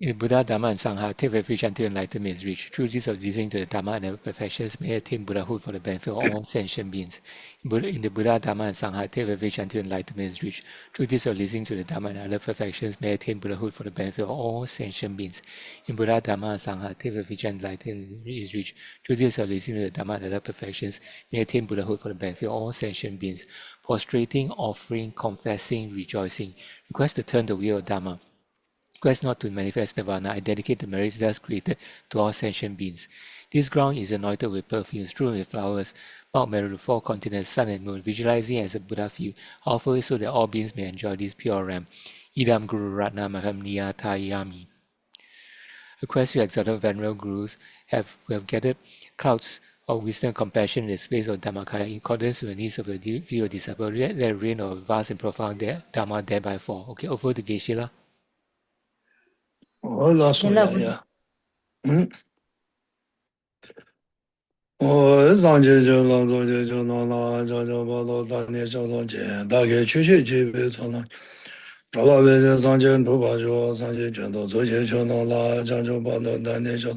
In the Buddha, Dhamma, and Sangha, take refuge until enlightenment is reached. Through this of listening to the Dhamma and the perfections may attain Buddhahood for the benefit of all sentient beings. In the Buddha, Dhamma, and Sangha, take refuge until enlightenment is reached. Through this of listening to the Dhamma and other perfections may attain Buddhahood for the benefit of all sentient beings. In Buddha, Dhamma, and Sangha, take refuge until enlightenment is reached. Through this of listening to the Dhamma and other perfections may attain Buddhahood for the benefit of all sentient beings. Prostrating, offering, confessing, rejoicing. Request to turn the wheel of Dhamma. Quest not to manifest nirvana, I dedicate the merits thus created to all sentient beings. This ground is anointed with perfumes, strewn with flowers, Mount Meru, the four continents, sun and moon, visualizing as a Buddha view, offer it so that all beings may enjoy this pure ram. Idam Guru Ratna Maham Niyatayami. Request your exalted venerable gurus who have gathered clouds of wisdom and compassion in the space of Dhammakaya in accordance with the needs of your disciple. Let the rain of vast and profound Dhamma thereby fall. Okay, over to Geshe-la. Hola, soya ya. Zangje jo lang zangje jo na la ja ja ba lo da ne jo lo je da ge chu chu je be so la. Zha la be je zangje ru ba jo zangje chen do zo je jo na la ja jo ba lo da ne jo.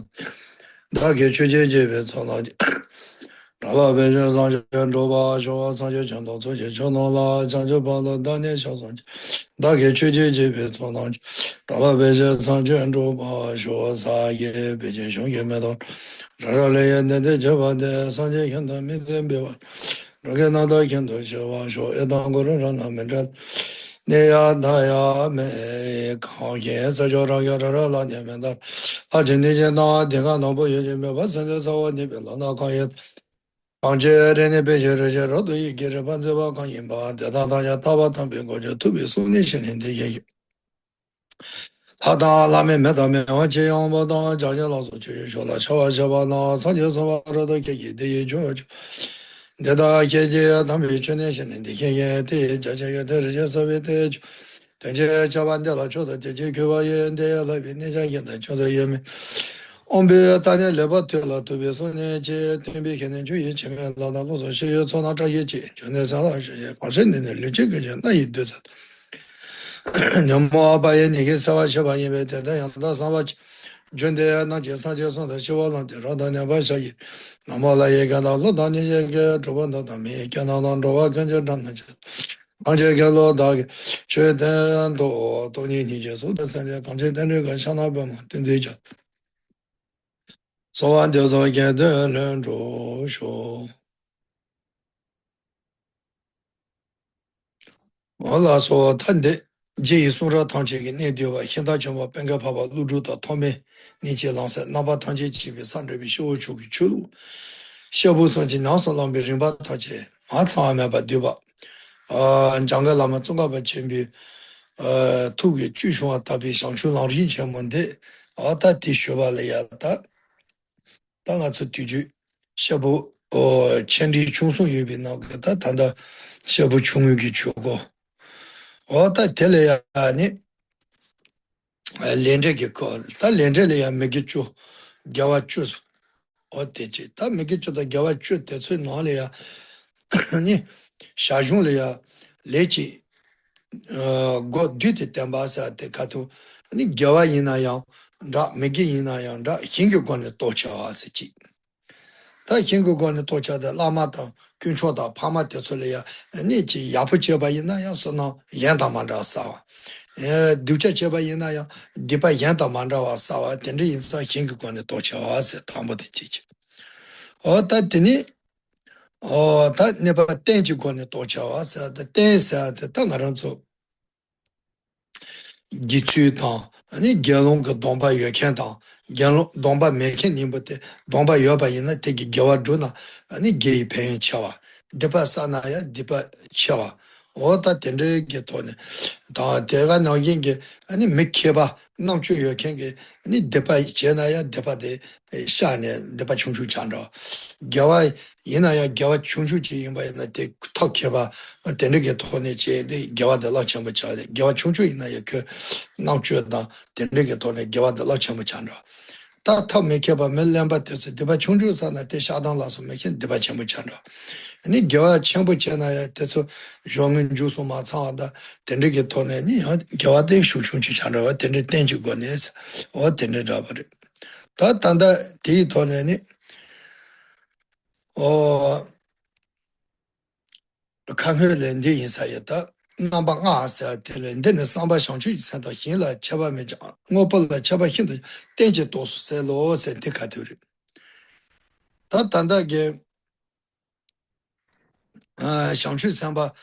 Da ge chu je be so la. Zha la be je zangje ru ba jo zangje chen do zo je jo na la ja jo ba lo da ne jo zangje. Da ge chu je be so la. Zha la be je zangje ru ba jo sa ye be je shong ye me do. Raralaya nende jabade sanje kendo mide bewa. Rake nanda kendo chewa sho edangoro rana menjal. Neya daya me kangye sajo raya rarala nyemendar. Aje nije na denga nambo yeje me basanje sawa nipe lana kanye. Kangye rene beje reje rodo yi gire banze ba kanye ba. Deda daya taba tambe goje tubi suni shininde yeye. 하다 라메 메다메 어제 영보다 자녀라서 주셔라 샤와샤바나 사녀서바로도 계기대 줘줘 내가 계제 담비 전에시는데 계게 대 자자가 들으셔서베대 전제 잡안데라 줘도 되게 교와예인데 라비네자인데 저도 예메 엄베 다녀 레버텔라 도베소네 제 템비케는 주의前面 나나로서 시여 전화 자예지 전에 살아서 관심되는 르제게 나이 되서 Nyamoabaye nige sawa shaba yinbe teta yanda sawa junde na je sa je son da shiwa lan de rada nyamba shayi namola ye gana lo da ni ye ge chobo da da mi gana lan rowa ganje dan na je ganje ge lo da ge che den do ni ni je so da san je ganje den re ga shana ba ma den de ja so wa de so ge de len ro sho wala so tan de 제 소라 탕제게 내디와 현다 정보 뱅가 봐봐 루루다 토메 니제 랑서 나바 탕제 집에 산르비 쇼초기 출루 셔부선지 나서랑비 림바 타제 마타메 바디바 장가 라마 종가바 준비 투게 주쇼와 답이 상추 람림 쳔몬데 아다 디쇼발야다 당아츠 뒤주 셔부 천리 충소 유비 나가다 단다 셔부 충유기 주고 어다 텔레야니 렌제게 콜 다 렌제레야 메기추 갸와추 어때지 다 메기추다 갸와추 때서 나래야 아니 샤준레야 레치 고 뒤때 템바사 때 가도 아니 갸와이나야 다 메기이나야 다 힝교권에 도착하시지 다 힝교권에 도착다 라마다 근초다 파마때서래야 아니지 야부쳐바이나야 서나 연다만다 싸워 ducha cheba yina ya dipa yanta mandawa sawa tenri insa hingi kwane tocha wase tambo de chichi o ta tini o ta nipa tenchi kwane tocha wase ta tensa ta ngaranzo gitsu tang ani gyalong ka domba yoken tang gyalong domba meken nimbo te domba yoba yina teki gyawa dhuna ani geyi penyo chawa dipa sana ya dipa chawa 오다 텐데 게토네 다 대가 나긴 게 아니 메케바 남주 여ken게 아니 데파 제나야 데파데 샤네 데파 충충 찬다 겨와 이나야 겨와 충충지 임바나 데 턱케바 텐데 토네 제데 겨와데 라cham바 차데 겨와 충충 이나야 그 남주다 텐데 게토네 겨와데 라cham바 찬다 다 메케바 멜렘바테스 데바 충주사나 대샤당라서 메켄 데바 첨부 찬다 아니 겨와 첨부 잖아야 돼서 종은 주소 마차다 된르게 토네니 겨와데 슈충치 찬다 된르 땡주고네스 된르 잡으리 다 단다 디 토네니 강회렌디 인사였다 남방 아사 텔렌데는 삼바 상추 산다 힘라 쳐바메 뭐벌라 쳐바 힘도 땡제 도수 셀로 센테카드리 다 단다게 상추 삼바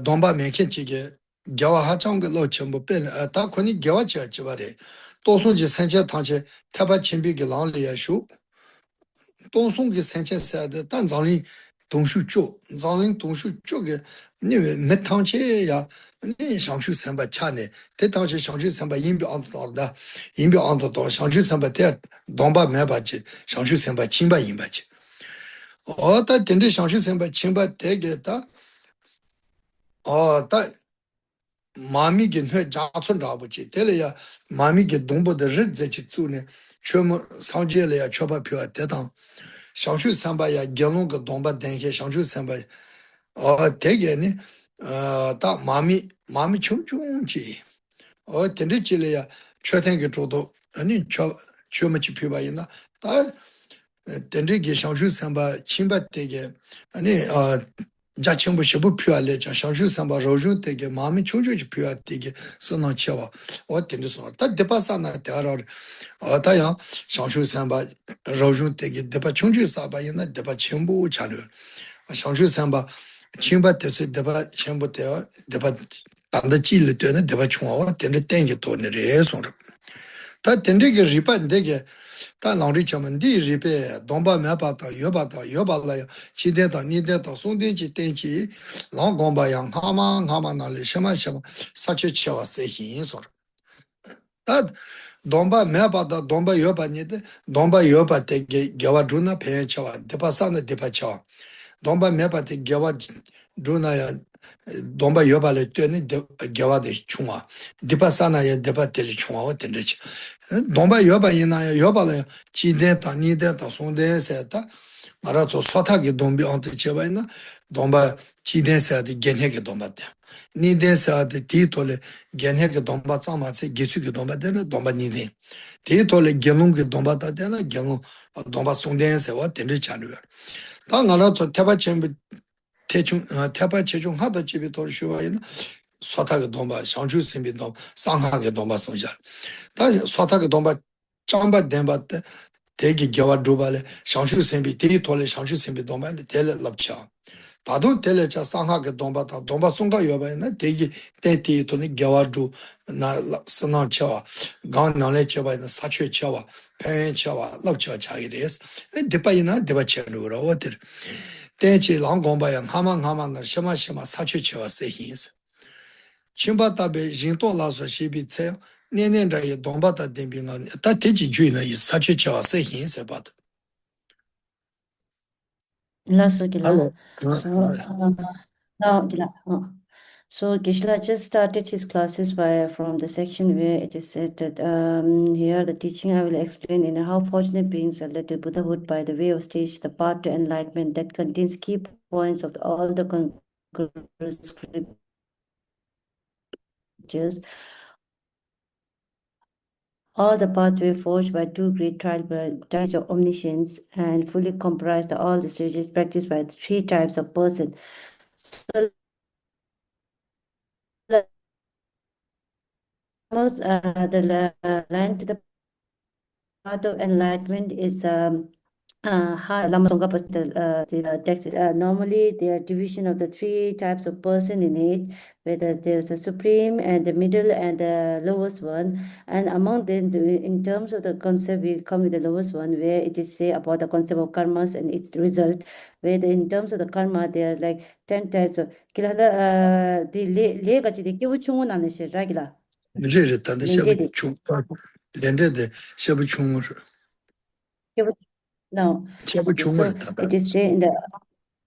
동바 메켄치게 겨와 하정가 로첨부 벨 다코니 겨와 쳐치바레 도순지 산제 당제 타바 침비게 랑리야슈 동송게 산제 사데 단장리 동수 쪽 장린 동수 쪽에 니 메탕체야 니 상추 삼바 차네 대탕체 상추 삼바 인비 안도다 인비 안도도 상추 삼바 대 동바 메바지 상추 삼바 침바 인바지 어다 된데 상추 삼바 침바 대게다 다 마미게 회 자촌 잡지 될래야 마미게 동보的日子去做呢全部上街了呀全部票得当상추 삼바야 경롱 동바 댕게 상추 삼바 되게 네 다 마미 충충지 된지래야 최탱게 줘도 아니 저 처음에 피바이나 다 된지게 상추 삼바 침바 되게 아니 자청부 시부 표할래 자 상추 삼바 로주 되게 마미 충충지 표할 되게 선언 쳐와 된지서 다 대파사나 대하라 다야 상추 삼바 로주 되게 대파 충주 사바이나 대파 첨부 차려 상추 삼바 침바 때서 대파 첨부 때와 대파 단다 찔을 때는 대파 충와 된지 땡게 돈이래 손으로 다 된지게 리반되게 다 랑리 점은디 리베 동바 매바다 여바라요 지대다 니대다 송대지 땡지 랑공바양 하마나리 샤마샤마 사체치와 세힌 손 다 동바 매바다 동바 여바니데 동바 여바테 겨와주나 페쳐와 데파사나 데파쳐 동바 매바테 겨와 주나야 동바 여발에 때는 겨와데 중화 데파사나야 데파텔이 중화와 된지 동바 여바이나야 여발에 지대다 니대다 송대세다 말아서 소타기 동비 안테 제바이나 동바 지대세데 genheke 동바데 니데세데 디톨레 genheke 동바 참마세 게수게 동바데나 동바 니데 디톨레 genung게 동바다데나 genung 동바 송대세와 된지 차르여 당나라서 태바쳔비 대충 태바 최종 하다 집에 돌쇼와이나 소타게 동바 상주 심비도 상하게 동바 소자 다 소타게 동바 장바 덴바데 대기 겨와 두발에 상주 심비 대기 돌레 상주 심비 동바데 텔레 랍차 다도 텔레자 상하게 동바다 동바 송가 여바이나 대기 대기 돌레 겨와 두나 스나차 강나레 쳐바이나 사체 쳐와 pen chawa lab chawa chagires depaina debachero water tenchi langomba yang hamang na shama sachu chawa sehins chimba tabe jinto laso shibi tse nenen da ye domba ta dembinga ta teji juina yi sachu chawa sehins bat Lasso gila. So now gila. So Gishla just started his classes from the section where it is said that here the teaching I will explain in how fortunate beings are led to Buddhahood by the way of stage, the path to enlightenment that contains key points of all the scriptures. All the pathway forged by two great tribes of omniscience and fully comprised all the stages practiced by the three types of person. So the line to the path of enlightenment is Lama the text is normally there are division of the three types of person in it, whether there's a supreme and the middle and the lowest one, and among them in terms of the concept we come with the lowest one where it is say about the concept of karmas and its result, where in terms of the karma there are like 10 types of kilada the lega the kivuchungun anishiragila nje tande shabu chung lende de shabu chung no shabu chung so it is say in the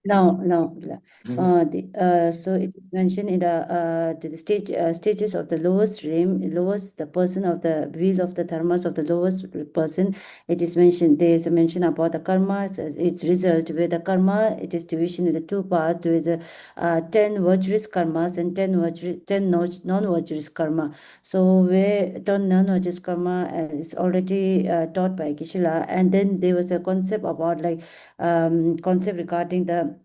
No, no. So it is mentioned in the stages of the lowest realm, lowest the person of the wheel of the dharmas of the lowest person. It is mentioned. There is a mention about the karma. Its result with the karma. It is division in the two parts with the 10 virtuous karmas and 10 non-virtuous karma. So where 10 non-virtuous karma is already taught by Kishila, and then there was a concept about like concept regarding the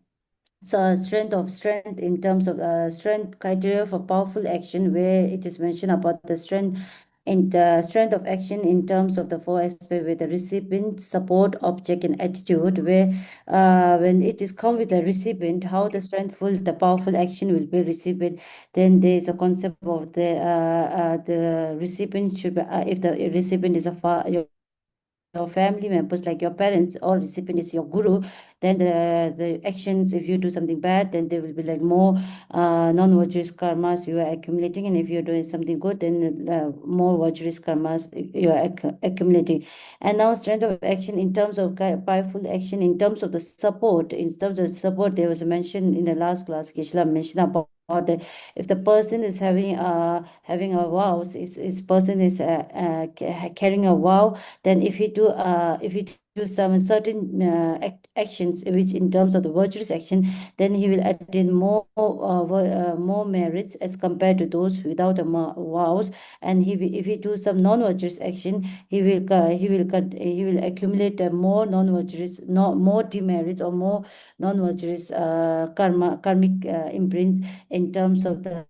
strength in terms of strength criteria for powerful action, where it is mentioned about the strength in the strength of action in terms of the four aspects with the recipient, support, object, and attitude, where when it is come with the recipient, how the strengthful, the powerful action will be received. Then there is a concept of the recipient should be, if the recipient is your family members like your parents, or recipient is your guru, then the actions, if you do something bad, then there will be like more non-virtuous karmas you are accumulating, and if you're doing something good, then more virtuous karmas you are accumulating. And now strength of action in terms of powerful action in terms of the support. In terms of support, there was a mention in the last class, Kishla mentioned about that if the person is having a vow, is person is carrying a vow, then if he do some certain actions which in terms of the virtuous action, then he will attain more merits as compared to those without a vows. And if he do some non-virtuous action, he will accumulate more non-virtuous, more demerits or more non-virtuous karmic imprints in terms of the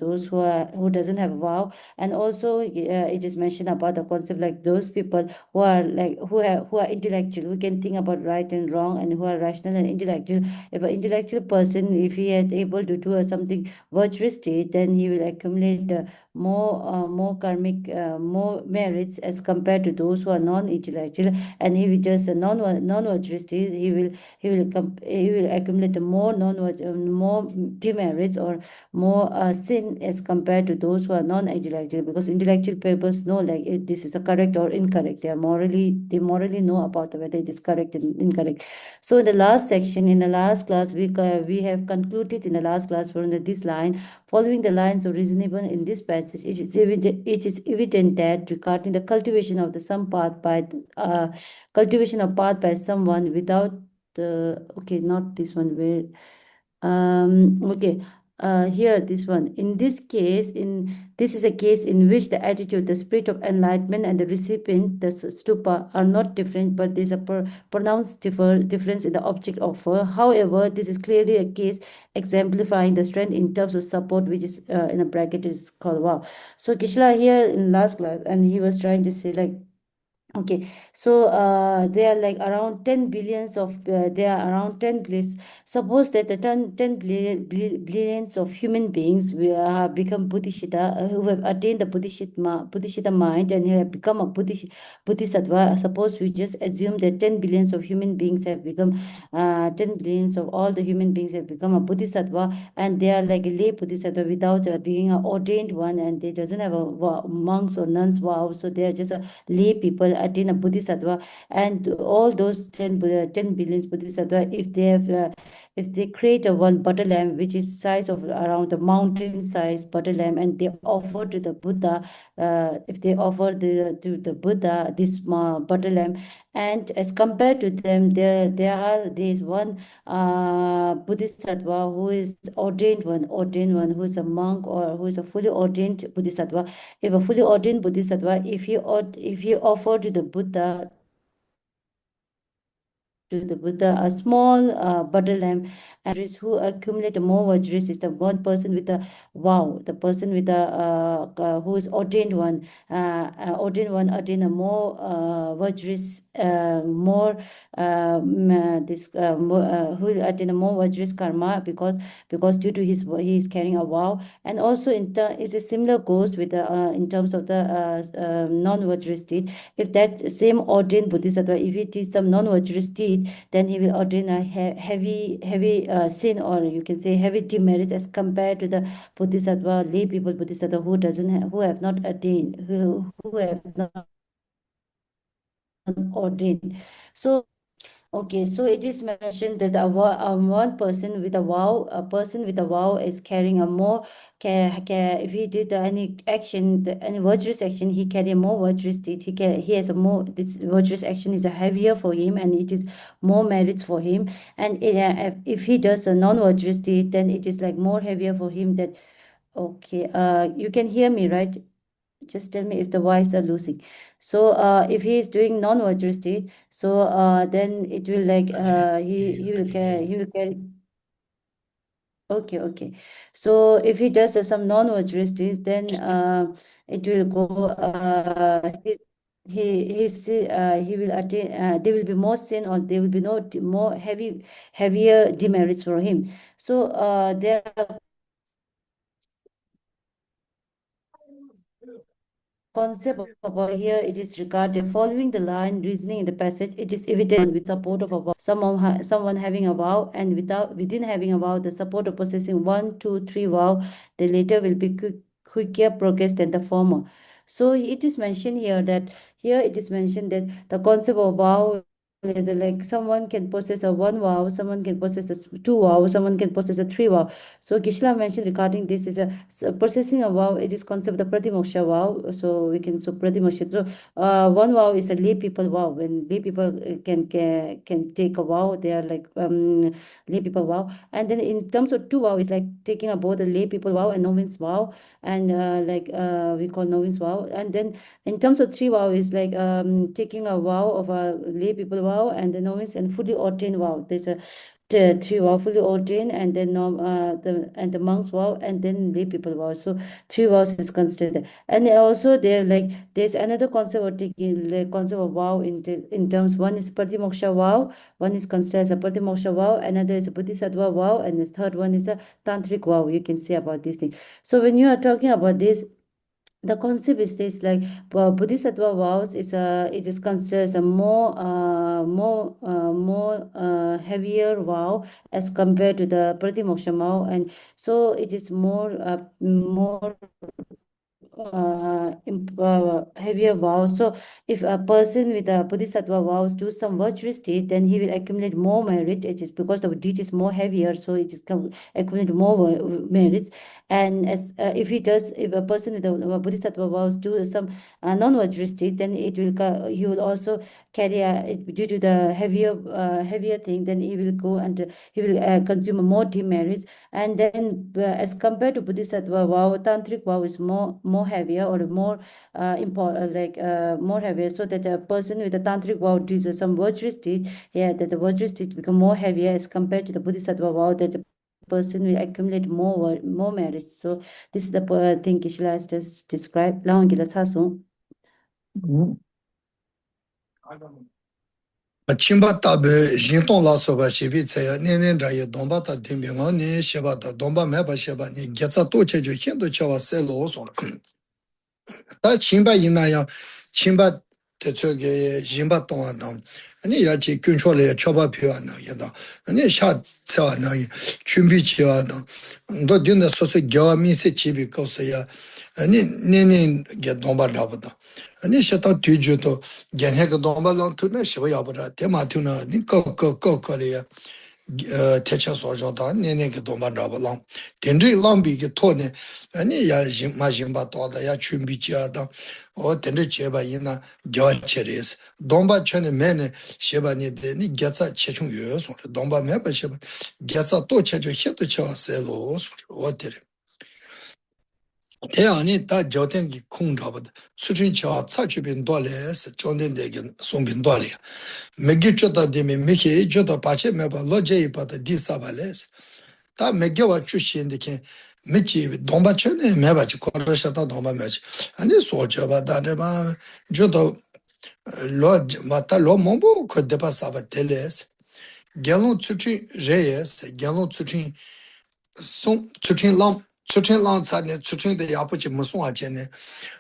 those who doesn't have a vow. And also it is mentioned about the concept like those people who are like who are intellectual, who can think about right and wrong, and who are rational and intellectual. If an intellectual person, if he is able to do something virtuous state, then he will accumulate more karmic more merits as compared to those who are non-intellectual. And if he just a non-virtuous state, he will accumulate more demerits or more sin as compared to those who are non-intellectual, because intellectual people know like this is a correct or incorrect. They morally know about whether it is correct and incorrect. So in the last section, in the last class, we have concluded in the last class from this line, following the lines of reasonable in this passage, it is evident that regarding the cultivation of the some path by cultivation of path by someone without the okay, not this one, where okay, here this one, in this case, this is a case in which the attitude, the spirit of enlightenment, and the recipient, the stupa, are not different, but there's a pronounced difference in the object offer. However, this is clearly a case exemplifying the strength in terms of support, which is in a bracket is called wow. So Kishla here in last class, and he was trying to say like, okay, so there are like around 10 billions of, there are around 10 billions. Suppose that the 10 billions of human beings will have become Buddhishita, who have attained the Buddhishita mind, and who have become a Bodhisattva. Suppose we just assume that 10 billions of human beings have become, 10 billions of all the human beings have become a Bodhisattva, and they are like a lay Bodhisattva without being an ordained one, and they doesn't have a monks or nuns vow, so they are just a lay people attain a Bodhisattva. And all those 10 billions Bodhisattva, if they create a one butter lamb which is size of around the mountain size butter lamb, and they offer to the Buddha, if they offer to the Buddha this butter lamb, and as compared to them, there is one Bodhisattva who is ordained one, who is a monk or who is a fully ordained Bodhisattva. If a fully ordained Bodhisattva, if he offer to the Buddha, a small butter lamp, and who accumulate more virtues is the one person with a wow, the person with a who is ordained one attain a more virtuous, more this more, who will attain a more virtuous karma, because due to he is carrying a vow. And also it's a similar goes with the in terms of the non-virtuous state. If that same ordained Bodhisattva, if it is some non-virtuous state, then he will ordain a heavy sin, or you can say heavy demerits, as compared to the Bodhisattva, lay people Bodhisattva who have not attained, who have not ordained. So Okay, so it is mentioned that one person with a vow is carrying a more if he did any action, any virtuous action, he carry a more virtuous deed. He has a more, this virtuous action is a heavier for him, and it is more merits for him. And if he does a non-virtuous deed, then it is like more heavier for him. That okay, you can hear me, right? Just tell me if the voice are losing. So if he is doing non-virtuous deed, so then it will like he will carry. Okay. So if he does some non-virtuous deeds, then it will go he will attain there will be more sin, or there will be no more heavier demerits for him. So there are concept of here, it is regarded following the line reasoning in the passage. It is evident with support of a vow, someone having a vow, and within having a vow, the support of possessing 1, 2, 3 vow, the later will be quicker progress than the former. So it is mentioned here that it is mentioned that the concept of vow, like someone can possess a 1 vow, someone can possess a 2 vow, someone can possess a 3 vow. So Gishla mentioned regarding this is possessing a vow, it is concept of pratimoksha vow. So we can, so pratimoksha. So 1 vow is a lay people vow. When lay people can take a vow, they are like lay people vow. And then in terms of 2 vow, is like taking about the lay people vow and novice vow, and we call novice vow. And then in terms of 3 vow is like taking a vow of a lay people vow, and the novice and fully ordained vow. There's a the 3 vow fully ordained, and then the monks vow, and then lay people vow. So 3 vows is considered. And also there's another concept of taking the concept of vow in terms. One is pratimoksha vow, one is considered as a pratimoksha vow, another is a bodhisattva vow, and the third one is a tantric vow. You can say about this thing. So when you are talking about this, the concept is this, like bodhisattva vows is it is considered as a more heavier vow as compared to the pratimoksha vow, and so it is more heavier vow. So if a person with a bodhisattva vows do some virtuous deed, then he will accumulate more merit. It is because the deed is more heavier, so it is accumulate more merits. And as if a person with a bodhisattva vows do some non-virtuous deed, then he will also carry due to the heavier thing, then he will go and he will consume more demerits. And then as compared to bodhisattva vow, tantric vow is more heavier, or more important, more heavier, so that a person with a tantric vow does some virtuous deed, that the virtuous deed become more heavier as compared to the bodhisattva vow, that the person will accumulate more merits. So this is the thing Kishla has just described. Chimba tabe jinton la soba shibi tsaya nenen raye domba ta dimbi nga ne sheba ta domba meba sheba ni getsa to che jo hindo chawa se lo son. Ta chimba ina ya chimba te tsoge jimba tonga dam. Ani ya chi kyuncho le choba piwa na ya da. Ani sha tsewa na chumbi chiwa da. Ndo dinda soso gyawa mi se chibi kosa ya. Ani nenen ge domba raba da. Ani shata tuju to genhe ka domba lang tu na shiva yabara. Te ma tu na ni ko le ya. Techa sojo da nene ke domba raba lang. Tenri lambi ke to ne. Ani ya ma jimba to da ya chumbi chiya da. O tenri cheba ina gyawa cheres. Domba chone mene sheba ni de ni gyatsa chechung yo so. Domba meba sheba gyatsa to checho hito chewa se lo so. O tere. Teani ta joten ki kung rabad. Suchin chewa tsa chubin dole se chonden degen songbin dole. Megi chota demi miki chota pache meba loje ipata di sabales. Ta megi wa chushin deke michi domba chone meba chi korasha ta domba mechi. Ani so chaba dane ma chota lo mombo ko depa sabat teles. Gyalon tsuchin reyes, gyalon tsuchin song tsuchin lang tsane tsuchin de yapuchi musung achene.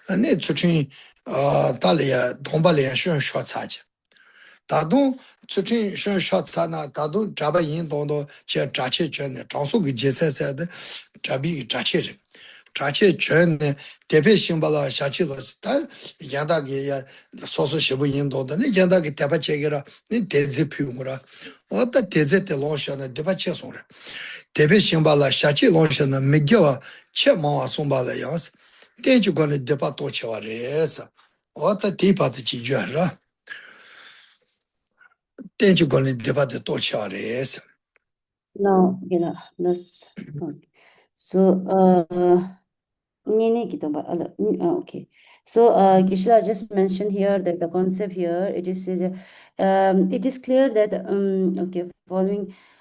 Ani tsuchin talaya domba leya shun shwa tsache. 다도 추진 셔셔츠나 다도 잡아 인도도 제 자체 전에 장소기 제세세데 잡이 자체를 자체 전에 대표 신발라 샤치로 다 야다게 소소 시부 인도는 야다게 대파 체계라 대제 피우라 어떤 대제 때 론셔는 대파 체송라 대표 신발라 샤치 론셔는 미겨와 체마와 송발라 양스 대주관의 대파 도치와레서 어떤 대파도 지주하라 대주관의 대파도 도치와레서 No, that's okay. So, okay. So, Gishla just mentioned here that the concept here, it is clear that,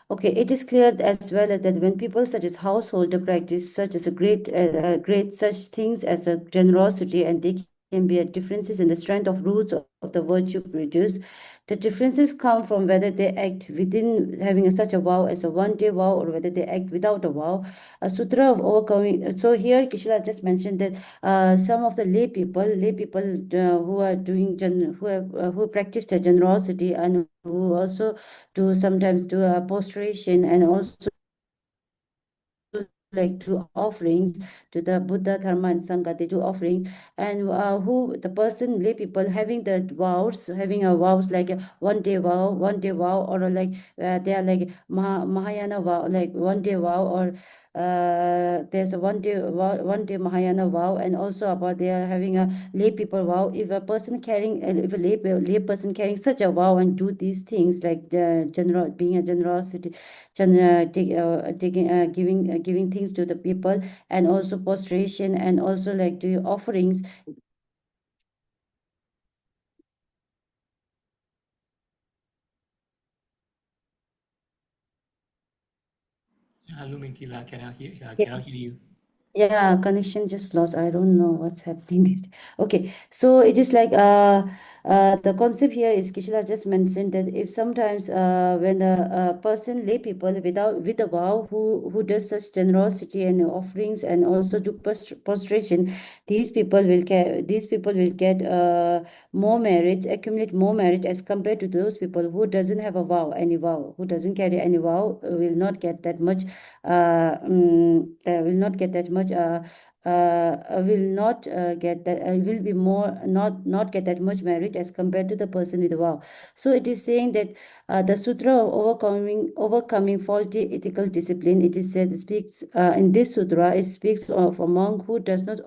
it is clear as well as that when people such as householder practice such as a great such things as a generosity, and they can be differences in the strength of roots of the virtue produced. The differences come from whether they act within having such a vow as a one-day vow or whether they act without a vow. A sutra of overcoming. So here Kishila just mentioned that some of the lay people who are doing who practice their generosity and who also sometimes do a prostration and also like do offerings to the Buddha, Dharma, and Sangha. They do offerings, and who the person, lay people, having the vows, having a vows like a one day vow, or like they are like Mahayana vow, like one day vow, or there's a one day Mahayana vow, and also about they are having a lay people vow. If a person carrying, if a lay person carrying such a vow and do these things like being a generosity, giving things to the people, and also prostration, and also like do offerings. Cannot hear you. Yeah, connection just lost. I don't know what's happening. Okay, so it is like the concept here is Kishila just mentioned that if sometimes when a person, lay people with a vow who does such generosity and offerings and also do prostration, these people will get more merit, accumulate more merit as compared to those people who doesn't have a vow, who doesn't carry any vow, will not get that much will not get that much will not get that will be more not get that much merit as compared to the person with a vow. So it is saying that the sutra of overcoming faulty ethical discipline, it is said, speaks in this sutra, it speaks of a monk who does not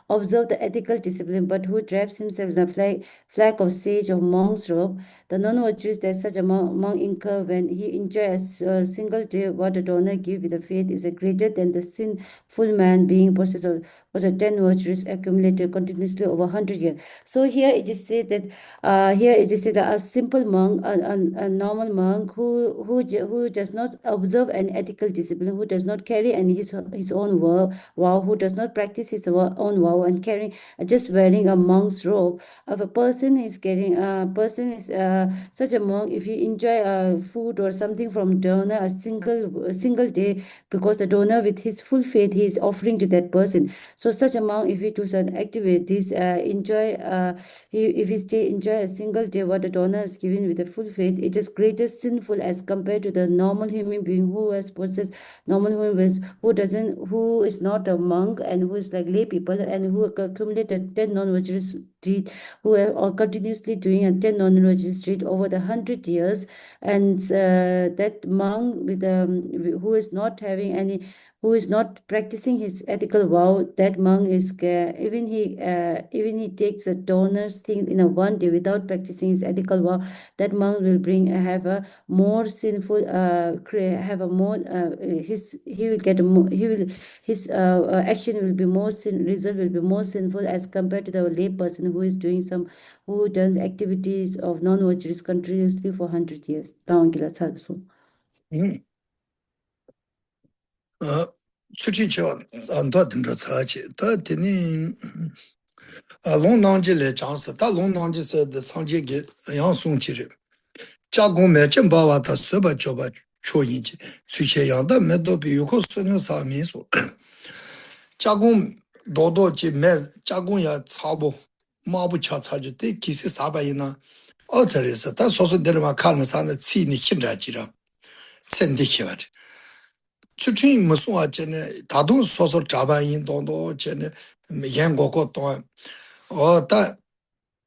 observe the ethical discipline, but who drapes himself in a flag of sage or monk's robe. The non-virtues that such a monk incur when he enjoys a single day what a donor give with a faith is a greater than the sinful man being possessed of 10 virtues accumulated continuously over 100 years. So here it is said that a simple monk, a normal monk who does not observe an ethical discipline, who does not carry any his own vow, who does not practice his own vow and carrying just wearing a monk's robe. If a person is such a monk, if you enjoy food or something from donor a single day, because the donor with his full faith he is offering to that person. So such a monk, if he do certain activities, if he enjoy a single day what the donor is given with a full faith, it is greater sinful as compared to the normal human being who has possessed normal human beings who is not a monk and who is like lay people and who accumulated 10 non-virtuous deed, who are continuously doing a 10 non-virtuous deed over the 100 years, and that monk with who is not having any, who is not practicing his ethical vow, that monk is even he takes a donor's thing in a one day without practicing his ethical vow, that monk will have a more sinful have a more he will get a more, his action will be more result will be more sinful as compared to the lay person who is doing who does activities of non-virtuous continuously for 100 years. 수치죠 안도 된저 차지 더 되니 롱낭지래 장스 다 롱낭지서 더 상제게 양송치를 자공매 점바와다 서바 줘바 초인지 수체양다 매도비 요코스는 사미소 자공 도도지 매 자공야 차보 마부 차차지 때 기세 사바이나 어저에서 다 소소대로만 가는 사는 치니 힘자지라 센디키와 Tsutin Musua Chene, Tadun Soso Java in Dondo Chene, Yangoko Ton, or that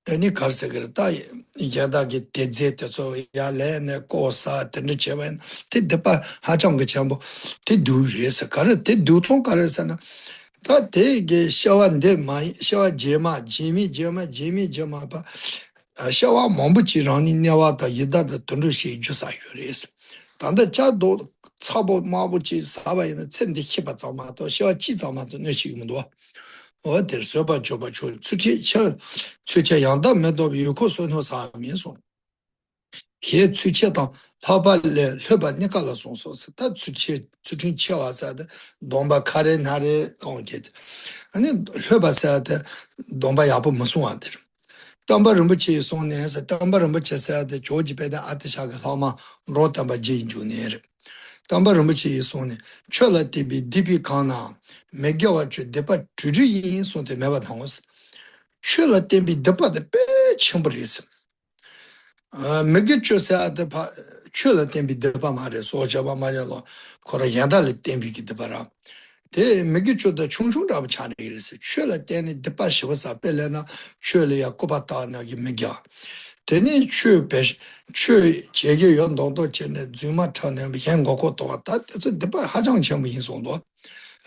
any Karsagrata, Yadagi Tedzeta, so Yalen, Kosa, Tenichevan, Tidepa, Hajanga Chambo, Tidu, yes, a carrot, Tidu Ton Karasana. That they get Shawan de my Shawa Jema, Jimmy Jema, Jimmy Jema, Shawa Mombuchi Rani Nyawata Yida the Tundushi Jusayuris. Tanda Chado Sabo Mabuchi Saba in the Tsendi Hipa Zamato, Shawa Chizamato Neshimudwa, or their Soba Joba Chu, Tsucha Yanda Medo Yukoso no Samiso. Here Tsuchetan, Papa Le Heba Nicola Sonsos, that Tsuchin Chawa said, Domba Karen Hare Conket. And then Heba said, Domba Yapo Masuander. Tamba Rumbuchi Sonia, Tamba Rumbuchi said the George Beda Atisha Lama Rotamba Jin Junior. Tamba Rumbuchi Sonia, Chola Tibi Dibi Kana, Megawachi Depa Juji Son de Mevatons, Chola Tibi Depa the Bay Chambris. Megacho said the Chola Timbi Depa Mare, Sojaba Mayalo, Korayanda Timbi Debara. They make it to the Chungchung of Chinese. Surely, then the Pash was a Pelena, surely a Kobatana Mega. Then in Chu Pesh, Chu Jegi Yondo Chen, Zuma Tan and Yango to that's the Hajang Cham in Sondo.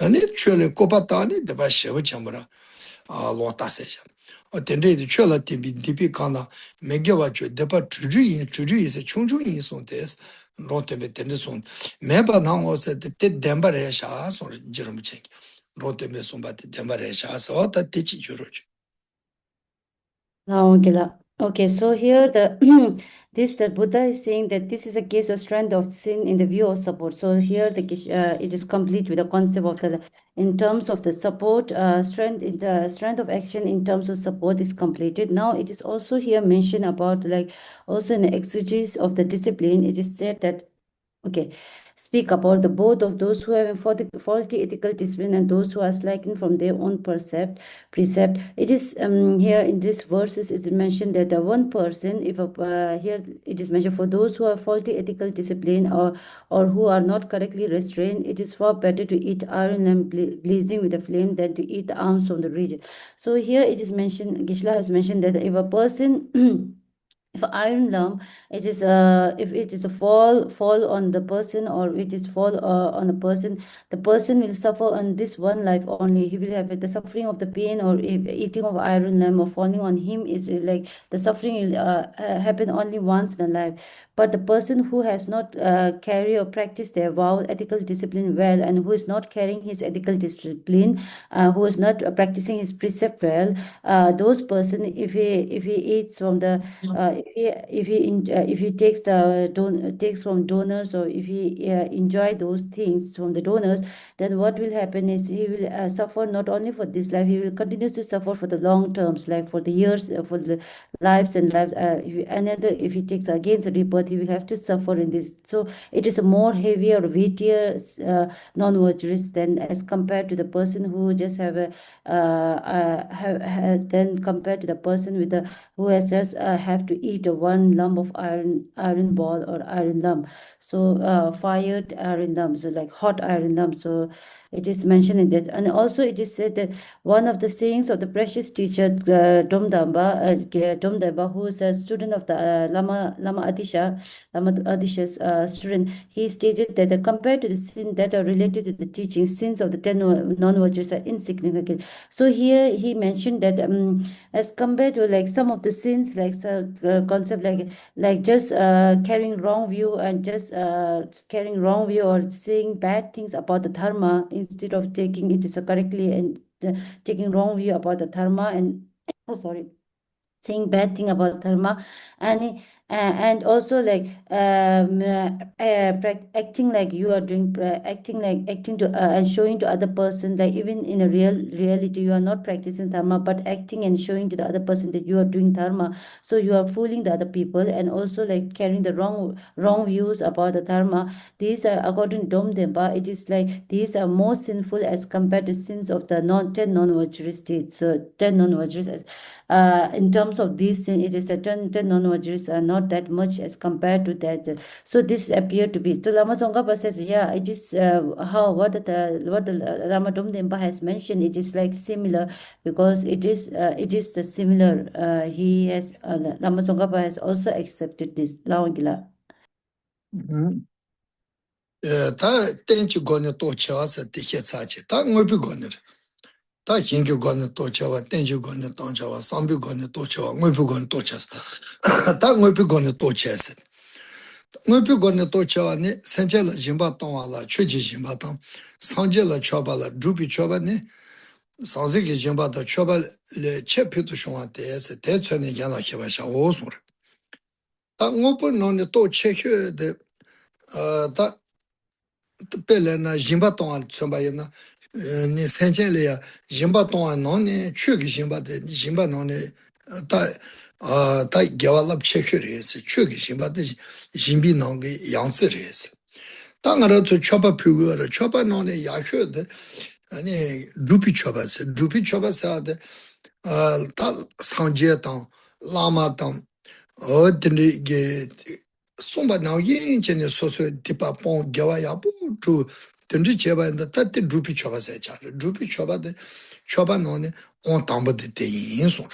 And it surely Kobatani, the Bash of Chambra, Lota Session. Attended the Chola Timbi Dipicana, Megawachu, Depa Chuji is a Chungchung in Sondes. Rote me tenison. Meba now said the Dembare Shas or Jerome Check. Rote me somebody Dembare Shas or the teaching George. Now, Gila. Okay, so here the this the Buddha is saying that this is a case of strength of sin in the view of support. So here it is complete with the concept of the in terms of the support strength in the strength of action in terms of support is completed. Now it is also here mentioned about like also in the exegesis of the discipline. It is said that okay, speak about the both of those who have a faulty ethical discipline and those who are slacking from their own precept. It is here in this verses it is mentioned that one person, if here it is mentioned for those who have faulty ethical discipline or who are not correctly restrained, it is far better to eat iron and blazing with a flame than to eat the arms from the region. So here it is mentioned, Gishla has mentioned that if a person if iron lump it is if it is a fall on the person or it is fall on a person, the person will suffer on this one life only. He will have the suffering of the pain, or if eating of iron lump or falling on him is like the suffering will happen only once in a life. But the person who has not carry or practice their vow ethical discipline well, and who is not carrying his ethical discipline, who is not practicing his precept well, those person if he eats from the if he takes takes from donors, or if he enjoy those things from the donors, then what will happen is he will suffer not only for this life, he will continue to suffer for the long terms, like for the years, for the lives and lives. If he takes against the rebirth, he will have to suffer in this. So it is a more heavier, weightier non-virtuous than as compared to the person who just have a then compared to the person with the who has just have to eat a one lump of iron ball or iron lump. So fired iron lump, so like hot iron lump. So it is mentioned in that. And also it is said that one of the sayings of the precious teacher Domdamba, who is a student of the Lama Atisha's student, he stated that compared to the sin that are related to the teaching, sins of the 10 non-virtues are insignificant. So here he mentioned that as compared to like some of the sins, like concept like just carrying wrong view and just carrying wrong view or saying bad things about the dharma instead of taking it as a correctly, and taking wrong view about the dharma and oh sorry, saying bad thing about dharma, and also like acting like you are doing acting to and showing to other person, like even in a reality you are not practicing dharma, but acting and showing to the other person that you are doing dharma. So you are fooling the other people, and also like carrying the wrong views about the dharma. These are, according to Domdemba, it is like these are more sinful as compared to sins of the 10 non-virtuous states. So 10 non-virtuous in terms of these sin, it is a 10 non-virtuous are not not that much as compared to that. So this appear to be. So Lama Tsongkhapa says, yeah, it is what the Lama Domdenpa has mentioned. It is like similar because it is the similar. He has Lama Tsongkhapa has also accepted this. Laongila. 다 땡치 거는 또 쳐서 되게 사지. 다 뭐비 거는. 다 신규 거는 또 쳐와 땡치 거는 또 쳐와 삼비 거는 또 쳐와 뭐비 거는 또 쳐서. 다 뭐비 거는 또 쳐서. 뭐비 거는 또 쳐와니 산젤 짐바 동와라 추지 짐바 동. 산젤 쳐발라 두비 쳐바니 산세기 짐바도 쳐발레 쳇피도 쇼한테서 대천에 야나 해봐샤 오소르. 다 뭐보 너네 또 쳐혀데 다 Pelena Jimba Ton Sombayana ni Sanchelia Jimba Ton non Chug Jimba de Jimba non ta Gavalab Chekuris, Chug Jimba de Jimbi Nongi Yanseris. Tangara to Chopa Pugur, Chopa non Yahud, any Drupi Chopas, Drupi Chopasad, Tal Sanjeton, Lama Tom, Somba now yin chen so tipa pon gawa ya bu to tendri cheba and that the drupi choba se cha drupi choba de choba no ne on tamba de te yin so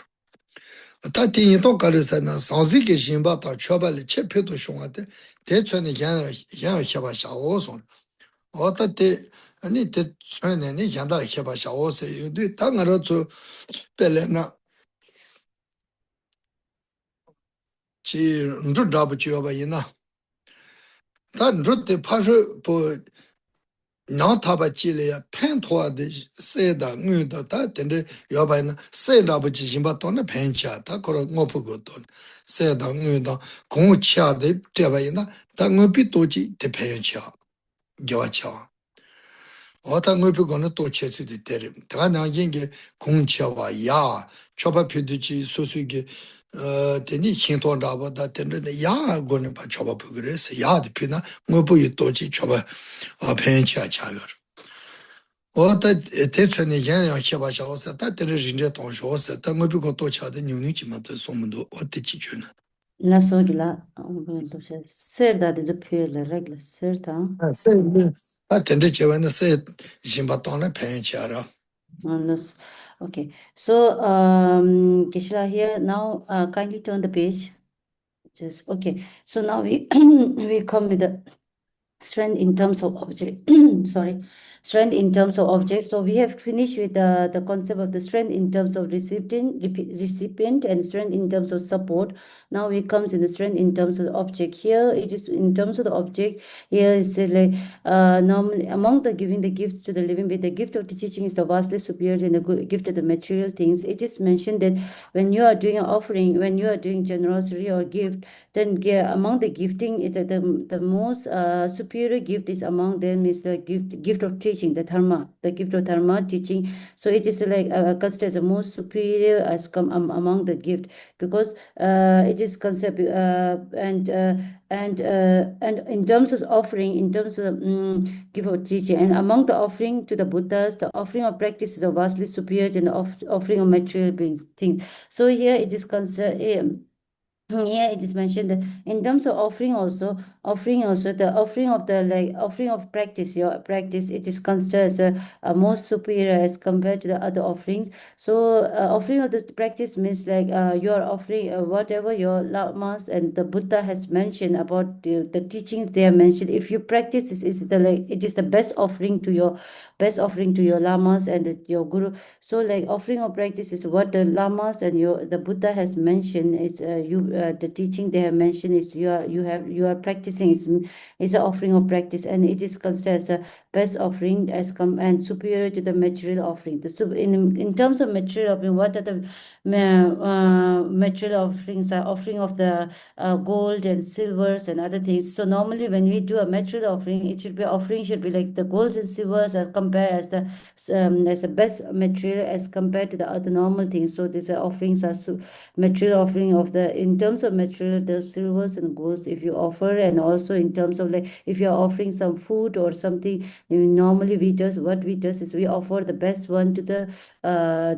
ta ti yin to kare sa na sanzi ke jimba ta choba le che pe to shonga de chone yan heba sha o so o ta te ani te chone ne yan da heba sha o se yu de ta ngaro zu pele na chi ndu dabu choba yin 다 루트 파주 보 나타바 찔이야 펜토아데 세다 응다 다 근데 여바는 세다부 지심바 돈에 펜차다 그런 거 보고도 세다 응다 공치아데 제바이나 당업이 도지 대ፔ차 겨와차 어떤 걸 보고는 또 체수도 때려 다 나긴 게 공치와 야 초바 표두지 소수기 되니 힌토라보다 되는데 야 거는 봐 줘봐 그래서 야도 피나 뭐 보이 또지 줘봐 펜치아 차요 어때 대천에 그냥 해봐서 다 들으신데 동조서 다 뭐고 또 차도 뉴니지만 소문도 어떻게 주나 La Sogila, Serda de Pure Regla, Serta. 다 된대 제원은 세 심바동네 펜치아라 Okay, so Kishla here now. Kindly turn the page. Just okay. So now we we come with the strength in terms of object. Sorry, strength in terms of object. So we have finished with the concept of the strength in terms of recipient and strength in terms of support. Now we comes in the strength in terms of the object. Here it is in terms of the object. Here is like normally among the giving the gifts to the living being, the gift of the teaching is the vastly superior than the gift of the material things. It is mentioned that when you are doing an offering, when you are doing generosity or gift, then among the gifting is the most superior gift is among them is the gift of teaching, the gift of dharma teaching. So it is like considered as the most superior as come among the gift because it is concept and in terms of offering, in terms of gift of teaching, and among the offering to the Buddhas, the offering of practice is vastly superior than the offering of material beings things. So here it is considered. Here it is mentioned that in terms of offering also the offering of the offering of practice, your practice, it is considered as a most superior as compared to the other offerings. So offering of the practice means like you are offering whatever your lamas and the Buddha has mentioned about the teachings they have mentioned. If you practice this, is it is the best offering to your lamas and your guru. So like offering of practice is what the lamas and the Buddha has mentioned. It's the teaching they have mentioned is you are practicing. It's an offering of practice, and it is considered as a best offering as and superior to the material offering. In terms of material offering, what are the material offerings? Are offering of the gold and silvers and other things. So normally when we do a material offering, offering should be like the golds and silvers are compared as the best material as compared to the other normal things. So these offerings are material offering of the in terms of material, the silvers and golds. If you offer an also in terms of like if you're offering some food or something, normally what we does is we offer the best one to the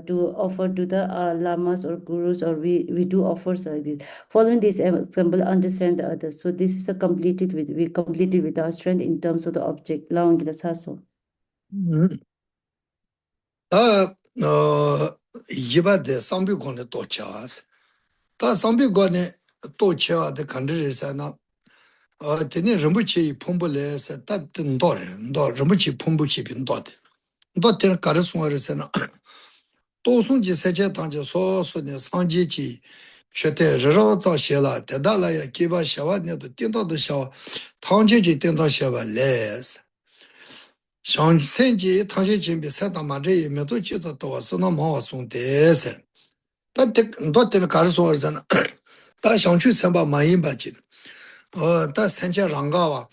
to offer to the lamas or gurus, or we do offers like this. Following this example, understand the others. So this is we completed with our strength in terms of the object, allowing the saso. Yiba de Sambu Gone Tochas. Ta Sambu Gone Tocha, the country is an Tene Rambuchi Pumbule said that Ndore, Rambuchi Pumbu Hipin dot. Dot in Karasua is an Tosunji Seja Tanja so Sanji. Chete Raza Shela, Tedala, Kiba Shavat, the Tinto the Shaw, Tanji Tinto Shava Les. Shang Senji, Tanji Jimbi Santa Maria, Meduchi, the Toasuna Mawa Sung Des. That not in Karasua and that Shangchu Samba Mayin Bajin. Or that Senja Rangawa,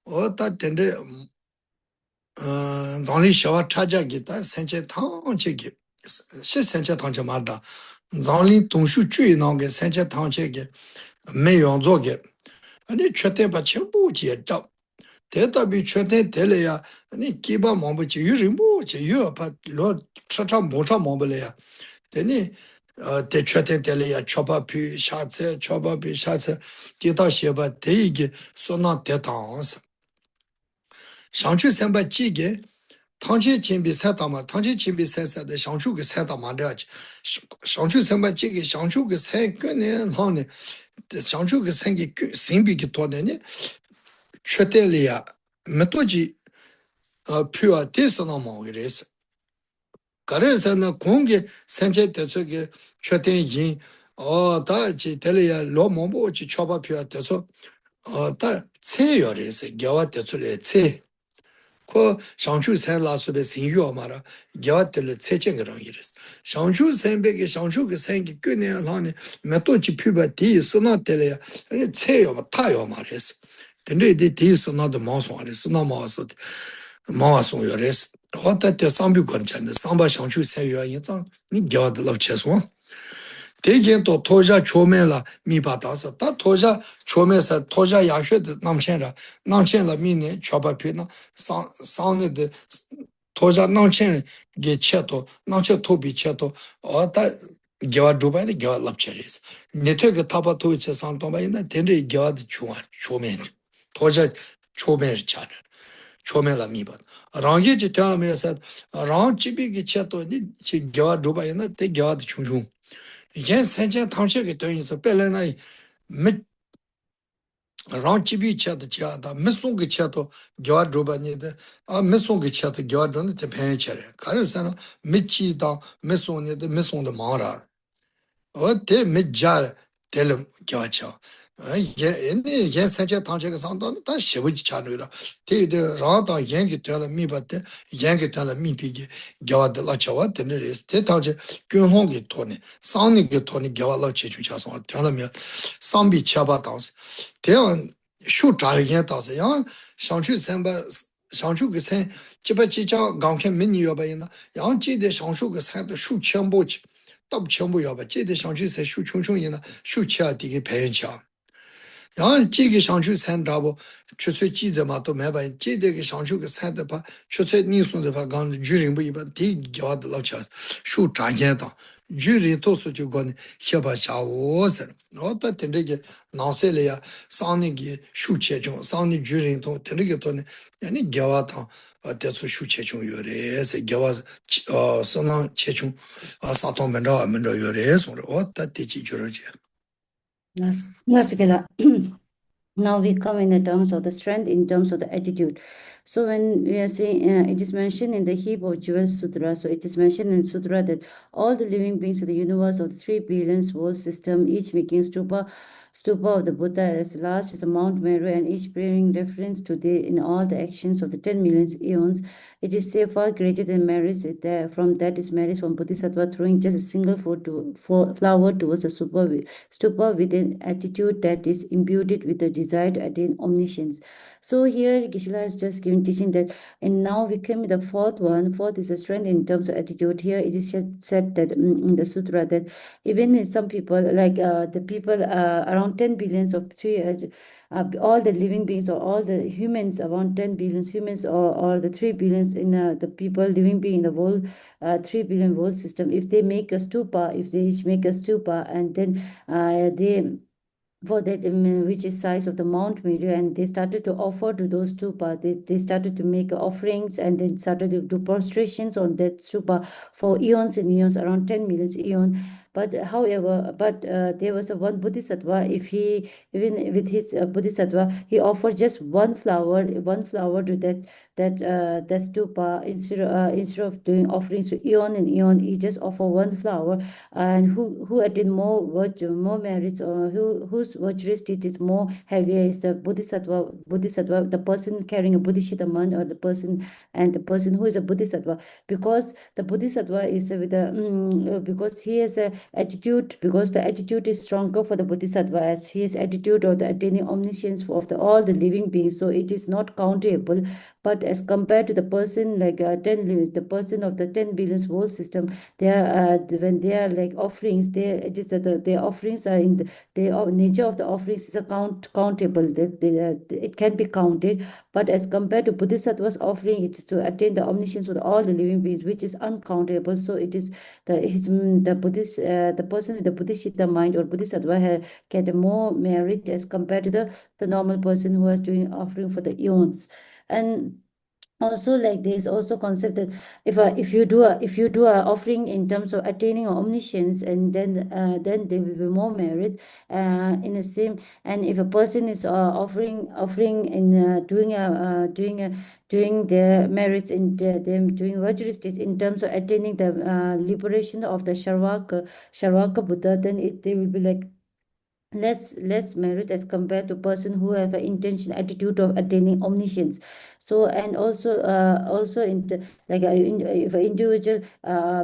or that Tende Zali Shawa Taja Gita, Senja Tanchi. She Senja Tancha Marda. Zali Tungshu Chui Nonga, Senja Tanchi, Mayon Zoge. And it Chete Bachimbu, Dub. Teta be Chete Telea, and it Kiba Mombuchi, Yurimbu, you but Lord Chata Mota Mombalea. Then the Chete Telea, Chopa Pi, Shatse, Chopa Pi, Shatse, Tita Sheba, Teig, Sona Tetans. Shanchu Samba Chige, Tanchi Chimbi Satama, Tanchi Chimbi Sasa, the Shanchu Satama Dutch. Shanchu Samba Chigi, Shanchu Sankan and Honey, the Shanchu Sangi Simbi Tonene, Chetelia, Metoji, Pure Tesonamo it is. Karesana Kongi, Sanche Tetsuke, Chetin Yin, or Tachi Telia, Lomombo, Choba Pure Tetsu, or that Tseyor is Gawa Tetsule Tse. Ko Shangchu San La Sube Sinyo Mara, Gawa Tel Tsecheng Iris. Shangchu Sanbeke, Shangchu Sangi Gune Lani, Metochi Puba T, Sona Telia, Tseyo, Tayo Maris. Then they did this on the Moswaris, no Mosot, Mosson Yores. What that the Sambu Conchan, the Samba Shangchu San Yuan, Ni Gad Love Cheswan. Taking to Toja Chomela, Mi Batasa, that Toja Chomesa, Toja Yashed, Namchena, Namchela Mine, Chopapina, sounded the Toja Namchen, get Cheto, Namche Tobi Cheto, or that Gava Dubai, Gava Lapcheris. Netaka Tapa to which a Santoma in the Tendre Gavad Chuan, Chomen, Toja Chomer Chan, Chomela Miba. Rangi Chitame said, around Chibi Cheto, Gava Dubai in the Gavad Chunjung. Yen Sanjan Township doing so Pelena Mid Ranchibi Chat Chata, Missungi Chato, Gardroba neither, a Missungi Chat Gardron, the Pancher, Carasana, Michi down, Misson the Misson the Mara. Or te Midjar, tell him Gacha. Yen Sanjan Township Santon, that she would chanula. Take the Rata Yankee tell me, but Yankee tell me piggy, Gavad the Lachawa, and it is Tetaja, Gunhongi Tony, Sounding Tony Gavala Chichas or tell me, Sambi Chabatans. Teon shoot again, young Shanchu Samba. Shanchu Gasen, Chibachicha, Gankan Mini Yobayana, Yang Ji de Shanshu Gasan, the Shu Chambuch, Dub Chambu Yoba, J de Shanchu says Shu Chung Chung in a Shu Chia Digi Pencha. Yang Jigi Shanshu San Dabo, Chusui Ji the Mato Meba, J de Shanshu San the Pa, Chusui Nisun the Pagan, Jurin, but Dig God the Lochas, Shu Chayenta. Jury tosu ju goni heba sha wosen. Ota tenrege nanselea sanigi shu chechung, sani jury to tenrege to ne yani gyawa tang tetsu shu chechung yore se gyawa sanan chechung saton menda yore so ota techi juroje. Last Now we come in the terms of the strength, in terms of the attitude. So when we are saying, it is mentioned in the Heap of Jewels Sutra, so it is mentioned in Sutra that all the living beings of the universe of the 3 billion world system, each making stupa of the Buddha as large as a Mount Meru, and each bearing reference to the in all the actions of the 10 million eons, it is say far greater than marriage. From that is marriage from Bodhisattva throwing just a single flower towards the stupa with an attitude that is imbued with the desire to attain omniscience. So here Geshe-la is just giving giving teaching that, and now we came with the fourth one. Fourth is a strength in terms of attitude. Here it is said that in the sutra that even some people, like the people around 10 billions of three, all the living beings or all the humans, around 10 billions humans, or the 3 billions in the people living being in the world, 3 billion world system, if they make a stupa, if they each make a stupa, and then they for that which is size of the Mount Myriad, and they started to offer to those stupa. They started to make offerings and then started to do prostrations on that stupa for eons and eons, around 10 million eon. But however, there was a one bodhisattva. If he, even with his bodhisattva, he offered just one flower to that stupa, instead of doing offerings to eon and eon, he just offer one flower. And who attain more virtue, more merits, or whose virtuous state is more heavier is the bodhisattva, the person carrying a bodhisattva man, or the person who is a bodhisattva, because the bodhisattva is with a because he has a attitude, because the attitude is stronger for the bodhisattva, as his attitude of the attaining omniscience of all the living beings, so it is not countable. But as compared to the person like the person of the 10 billions world system, they are when they are like offerings, it is that the offerings are in the nature of the offerings is a countable. It can be counted. But as compared to bodhisattva's offering, it is to attain the omniscience of all the living beings, which is uncountable. So it is the person with the bodhisattva mind or bodhisattva get more merit as compared to the normal person who is doing offering for the eons. And also, like there's also concept that if you do a offering in terms of attaining omniscience, and then there will be more merits in the same. And if a person is offering in doing their merits in them doing virtuous deeds in terms of attaining the liberation of the Sharvaka Buddha, then they will be like less merit as compared to person who have an intention attitude of attaining omniscience. So, and also in the, like if an individual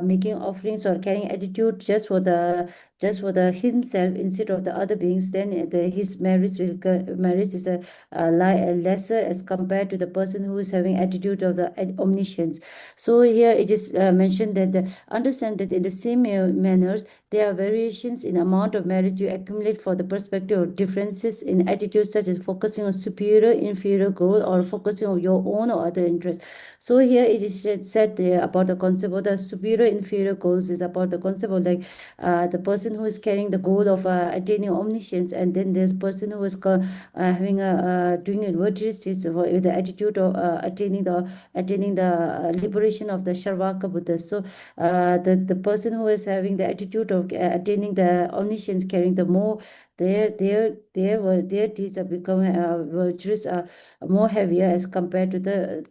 making offerings or carrying attitude just for the himself instead of the other beings, then his merits is a lesser as compared to the person who is having attitude of the omniscience. So here it is mentioned that understand that in the same manners there are variations in amount of merit you accumulate for the perspective of differences in attitudes, such as focusing on superior, inferior goal, or focusing on your own or other interests. So here it is said there about the concept of the superior, inferior goals is about the concept of like the person who is carrying the goal of attaining omniscience, and then there's person who is having doing a virtuous deeds with the attitude of attaining the liberation of the Sharvaka Buddha. So the person who is having the attitude of attaining the omniscience, carrying the more their deeds are becoming virtues are more heavier as compared to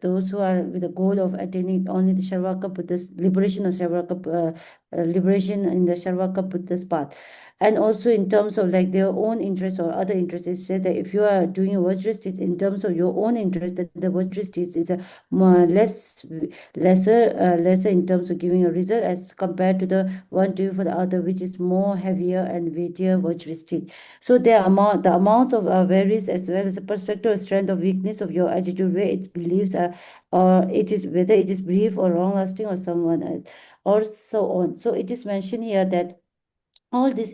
those who are with the goal of attaining only the Sharvaka Buddha's liberation of liberation in the Sharvaka Buddha's path. And also in terms of like their own interests or other interests, it said that if you are doing a virtuous deeds in terms of your own interest, that the virtuous deeds is a lesser in terms of giving a result as compared to the one due for the other, which is more heavier and weightier virtuous deed. So the amounts of varies, as well as the perspective of strength or weakness of your attitude, where its beliefs are, or it is whether it is brief or long lasting or someone else, or so on. So it is mentioned here that all these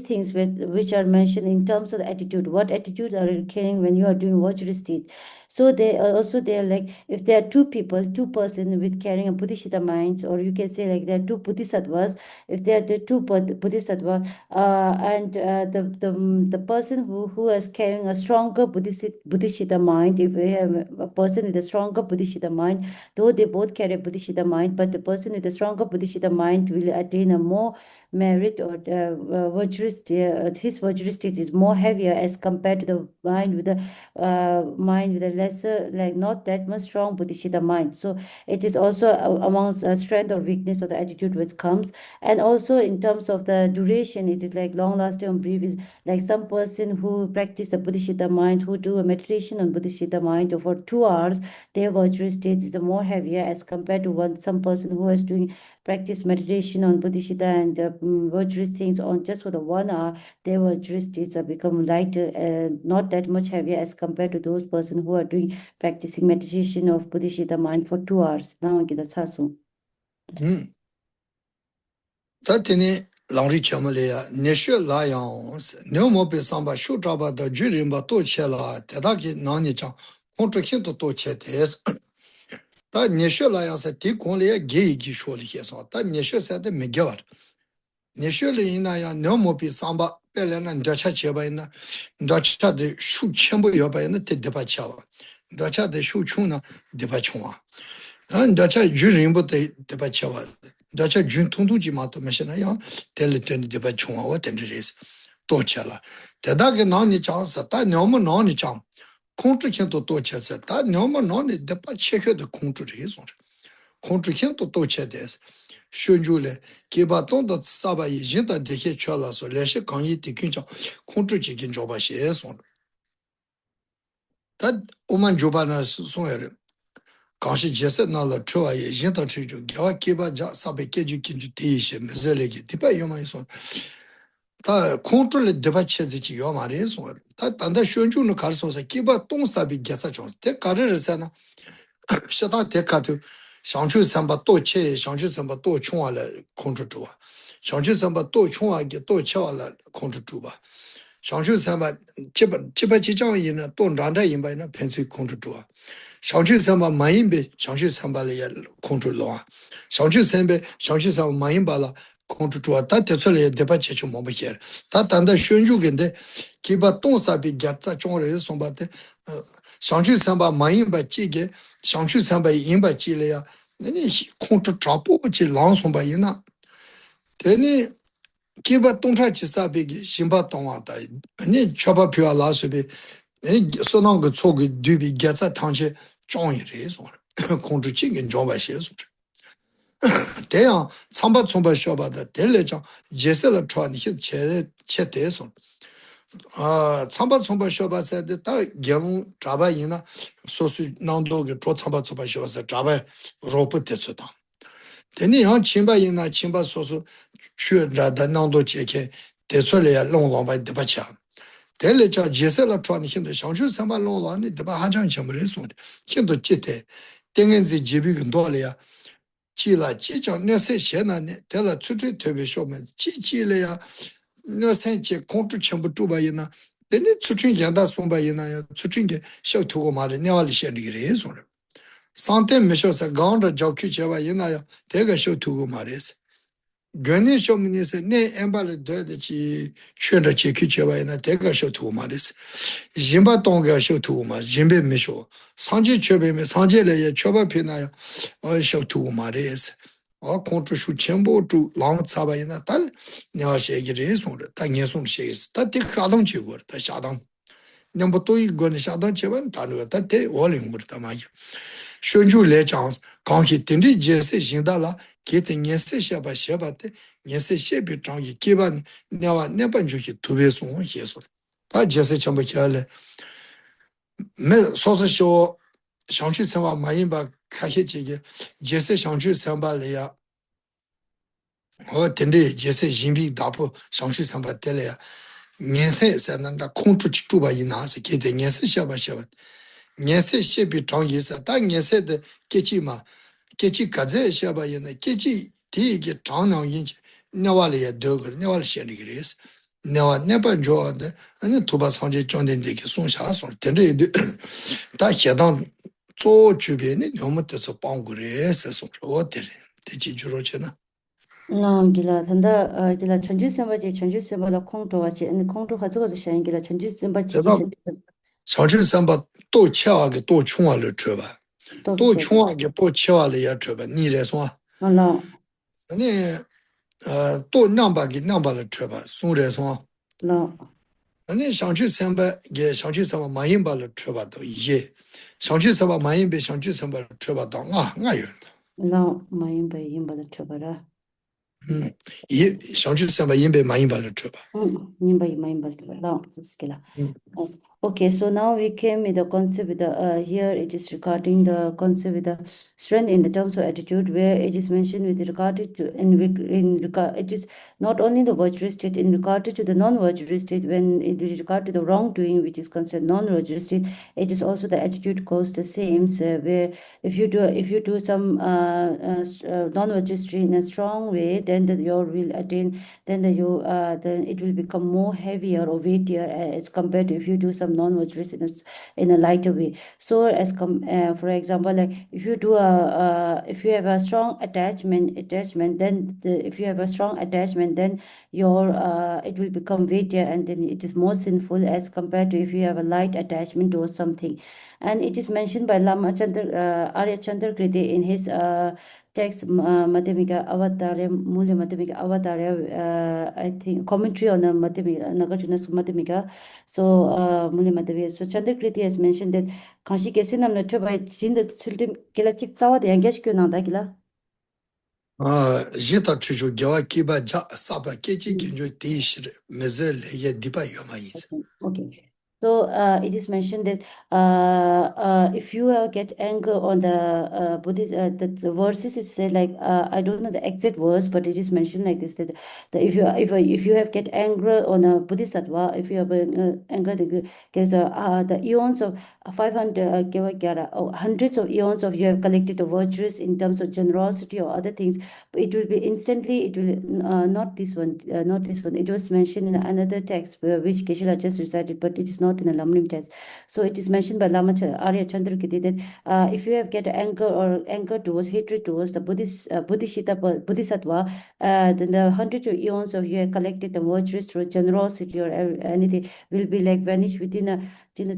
things which are mentioned in terms of the attitude, what attitude are you carrying when you are doing virtuous deed. So they are also, they are like, if there are two person with carrying a bodhisattva minds, or you can say like there are two bodhisattvas. If there are the two bodhisattva, and the person who is carrying a stronger bodhisattva mind, if we have a person with a stronger bodhisattva mind, though they both carry a bodhisattva mind, but the person with a stronger bodhisattva mind will attain a more merit or virtuous, his virtuous state is more heavier as compared to the mind with a lesser, like not that much strong bodhisattva mind. So it is also amongst strength or weakness of the attitude which comes. And also in terms of the duration, it is like long lasting or brief. Is like some person who practice the bodhisattva mind, who do a meditation on bodhisattva mind for 2 hours, their virtuous state is more heavier as compared to some person who is doing practice meditation on Bodhisattva and virtuous things on just for the 1 hour, their virtuous deeds have become lighter and not that much heavier as compared to those persons who are doing practicing meditation of Bodhisattva mind for 2 hours. Now get the sasu. Tatini Lamrim Chenmo Neshe Layang, no more be samba, shoot about the Jurimba to Chela, Tedaki Nani Chang, contra him to Chetes. That Neshe Layang said, Take only a gay surely he saw. That Neshe said the Miguel. Neshe Lina, no more be samba, Belen and Dacha Cheba in the Dacha de shoot Chembo Yoba in the Depachawa. Dacha de shoot Chuna, Depachua. And Dacha Jurimbo de Depachawa. Dacha Jun Tunduji Mato Machina, Teleton de Bachua, what entries, Tochela. The Dagi Nani Chance, that no more noni cham. Country him to Tocha, that no more noni, the Pacheco the country is on. Country him to Tocha des. Shunjule, Kibaton that Saba Yinta de Chala, so Leshe Kanyi Tikincha, country chicken joba she is on. That woman Jobana Sonere. Kanshi jese nala chua ye jinta chuju gyawa kiba ja sabe keju kinju teishe mezele ki tipa yoma yison ta kontrole deba chezi chi yoma re yison ta tanda shunju no kar sonsa kiba tong sabi gyatsa chons te kare resa na shata te katu shangchu samba to che shangchu samba to chunwa le kontro chuwa shangchu samba to chunwa ge to chewa le kontro chuwa shangchu samba chiba chichang yina to randa yinba yina pensui kontro chuwa Shangchu Samba Mayimbe, Shangchu Samba le control. Shangchu Sembe, Shangchu Samba Mayimba la control. That Tesole deba chechu momba here. That and the Shunju Gende, Kiba Ton Sabi Gatsa Chonre Sombate, Shangchu Samba Mayimba Chige, Shangchu Samba Imba Chilea, then he control trapo, which is long somba yina. Then Kiba Toncha Chisabi, Shimba Tonata, and then Chaba Pua Lasubi. So long a talk do be gets a tanche join is or contra ching and job by shares. They are Samba Somba Shoba the Teleja, Jessel Tron hit Cheteson. Samba Somba Shoba said the Gam Java Ina, so Nando, Trot Samba Somba Shoba said Java rope Tetsuta. Then the young Chimba Ina Chimba Soso, Chua the Nando Cheke, Tetsulia long by the Bacha. Telecha Jesela Tron him the Shangju Samba Long, the Bahajan Chamberesund, him to Chite, Tengenzi Jibi and Dolia, Chila, Chicha, Nese Shena, Tela Tutu Toby Showman, Chichilea, no Sanche, Contra Chambutubayina, then it Tutrin Yanda Sumbayina, Tutringe, show to Omar, Nearly Shenry. Sante Mishosa Gonda Jokicheva Yina, take a show to Omaris. Gani shomini se ne embale de chi chunda chi kichewa na tega sho tu maris jimba tonga sho tu ma jimbe misho sanje chebe me sanje le ye choba pina ya o sho tu maris o contre shu chembo tu long tsaba ina ta nya she gi re so ta nge song she ta te khadang chi gor ta shadang nyambo to i gon shadang cheban ta no ta te woling mur ta ma Shunju le chance, quand he tindi jesse jindala, get in yes shaba shabate, yes shebi changi kiban, never nebanjuki to be son yes. Ta jesse chambakiale. Me sosa show Shanchu Samba Mayimba Kahijig, jesse Shanchu Samba lea, or tindi jesse jimbi dapo Shanchu Samba telea. Nyense sananda contra chuba in us, get in yes shaba shabat. Nyese shebi chong yisa, ta nyese de kechi ma, kechi kaze sheba yina, kechi ti ki chong nang yinchi, newa le ya dogar, newa le shen rigris, newa nepa njoa de, ane tuba sanje chong den de ki song sha song, tenre yi de, ta xedang zo chubi ni nyomu te zo pangu re se song, o tere, te chi juro che na. No, gila, tanda, gila, chanju sembaji, chanju sembala kongto wachi, and kongto hazuwa shen, gila, chanju sembaji ki Tena, chanju shangchen samba to chewa ke to chungwa le cheba, tosu to shen. chungwa ke to chewa le ya cheba, ni re song. No, no, ane 또 남바기 남바를 쳐봐 송래송 no, 아니 상주 선바 게 상주 선바 마인바를 쳐봐도 이게 상주 선바 마인베 상주 선바를 쳐봐도 아요 no, mayimba yimba da chobara. 이 상주 선바 인베 마인바를 쳐봐 Yimba mayimba chobara, no, skila. Okay, so now we came with the concept with the here it is regarding the concept with the strength in the terms of attitude, where it is mentioned with regard to in regard it is not only the virtuous state in regard to the non-virtuous state. When in regard to the wrongdoing, which is considered non-virtuous state, it is also the attitude goes the same. So where if you do some non-virtuous state in a strong way, then your will attain, then then it will become more heavier or weightier as compared to if you do some non-virtuous in a lighter way. So for example, like if you do if you have a strong attachment, then if you have a strong attachment, then your it will become weightier, and then it is more sinful as compared to if you have a light attachment towards something. And it is mentioned by Arya Chandra Kriti in his text Madhyamika Avatarya, Mulya Madhyamika Avatarya, I think commentary on the Madhyamika, Nagarjuna's Madhyamika. So Mulya Madhyamika. So Chandrakriti has mentioned that Kanshi Kesinam Natura Jin the Sultim Kilachik Sawa the Angeshku Nandakila. Jita Trishu Gyawa Kiba Ja Saba Kechi Kinjo Tishir Meze Leye Dipa Yomayis. Okay. So it is mentioned that if you get anger on the Buddhist, the verses is said like I don't know the exact verse, but it is mentioned like this that if you have get anger on a Bodhisattva, if you have anger, there's the eons of 500 hundreds of eons of you have collected the virtues in terms of generosity or other things. It will be instantly. It will not this one, not this one. It was mentioned in another text which Geshe-la just recited, but it is not in the Lamrim text. So it is mentioned by Arya Chandra Kiti that if you have get anger towards hatred towards the Bodhisattva, then the hundred of eons of you have collected the virtues through generosity or anything will be like vanish within a and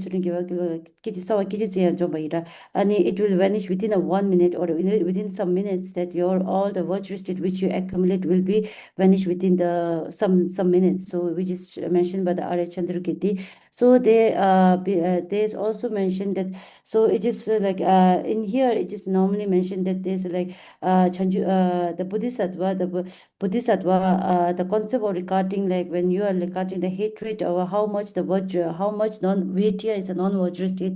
it will vanish within a 1 minute or within some minutes, that your all the virtues which you accumulate will be vanished within the some minutes. So which is mentioned by the Arya Chandra Kiti. So there's also mentioned that, so it is like in here it is normally mentioned that there's like the Bodhisattva, the concept of regarding like when you are regarding the hatred or how much the virtue, how much non-vitya is a non-virtuous state.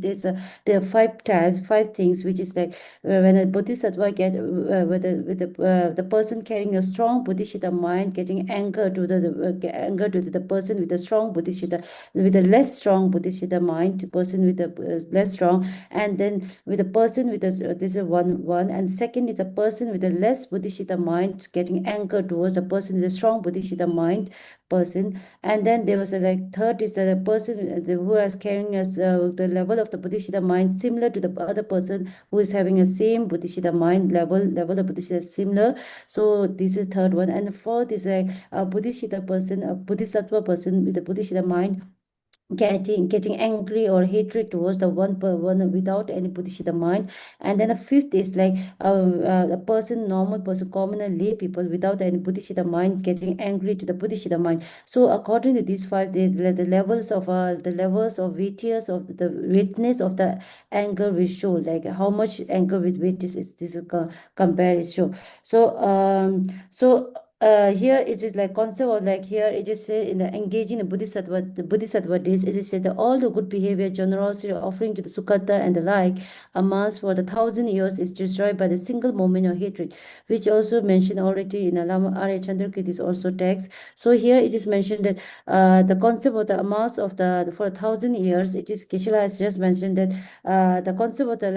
There are five things, which is like when a Bodhisattva get with the person carrying a strong Bodhisattva mind getting anger to anger to the person with a strong Bodhisattva, with a less strong Bodhisattva mind, person with a less strong, and then with a person with a this is one, and second is a person with a less Bodhisattva mind getting anger towards the person with a strong Bodhisattva mind person. And then there was a like third is the person who is carrying us the level of the Bodhisattva mind similar to the other person who is having a same Bodhisattva mind level of Bodhisattva similar. So this is third one. And fourth is a Bodhisattva person, a Bodhisattva person with a Bodhisattva mind getting angry or hatred towards the one without any Bodhisattva mind. And then the fifth is like a person, normal person, common and lay people without any Bodhisattva mind getting angry to the Bodhisattva mind. So according to these five, the levels of weightiers of the weightness of the anger will show, like how much anger with weight is this compare is show. So here it is like concept of like here it is said in the engaging in the Bodhisattva days, it is said that all the good behavior, generosity, offering to the Sukata and the like, amassed for the 1,000 years is destroyed by the single moment of hatred, which also mentioned already in Lama Arya Chandra Kriti's also text. So here it is mentioned that the concept of the amass of the for 1,000 years, it is Geshe-la has just mentioned that the concept of the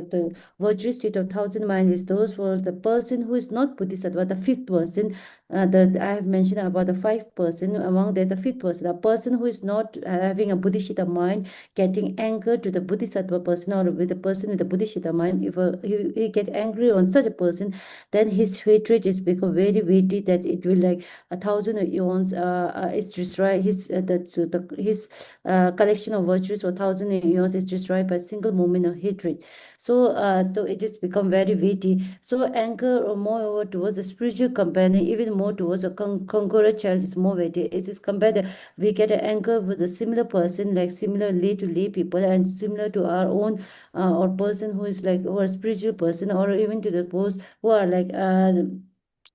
the virtuous state of 1,000 mind is those for the person who is not Bodhisattva, the fifth person. I have mentioned about the 5 person. Among the fifth person, a person who is not having a Bodhisattva mind, getting anger to the Bodhisattva person or with the person with the Bodhisattva mind. If he get angry on such a person, then his hatred is become very weighty, that it will like 1,000 eons. It's destroy his his collection of virtues for 1,000 eons is destroyed by a single moment of hatred. So it just become very weighty. So anger or moreover towards the spiritual companion, even more towards a conqueror child is more weighty. It is compared that we get an anger with a similar person, like similar lay to lay people, and similar to our own or person who is like or a spiritual person, or even to the those who are like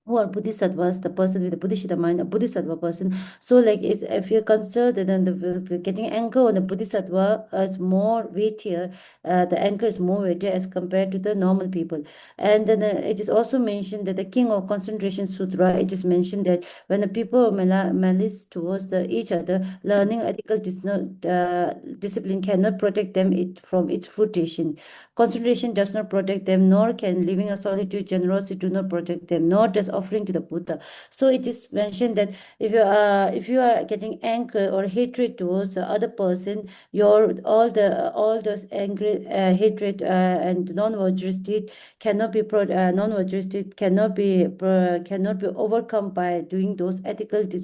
who are bodhisattvas, the person with the bodhisattva mind, a bodhisattva person. So like if you consider, then the getting anchor on the bodhisattva is more weightier, the anchor is more weightier as compared to the normal people. And then it is also mentioned that the King of Concentration Sutra, it is mentioned that when the people are malice towards each other, learning ethical discipline cannot protect them from its fruition. Concentration does not protect them, nor can living a solitude, generosity do not protect them, nor does offering to the Buddha. So it is mentioned that if you are getting anger or hatred towards the other person, your all those anger, hatred, and non-virtuous deed cannot be non-virtuous deed cannot be overcome by doing those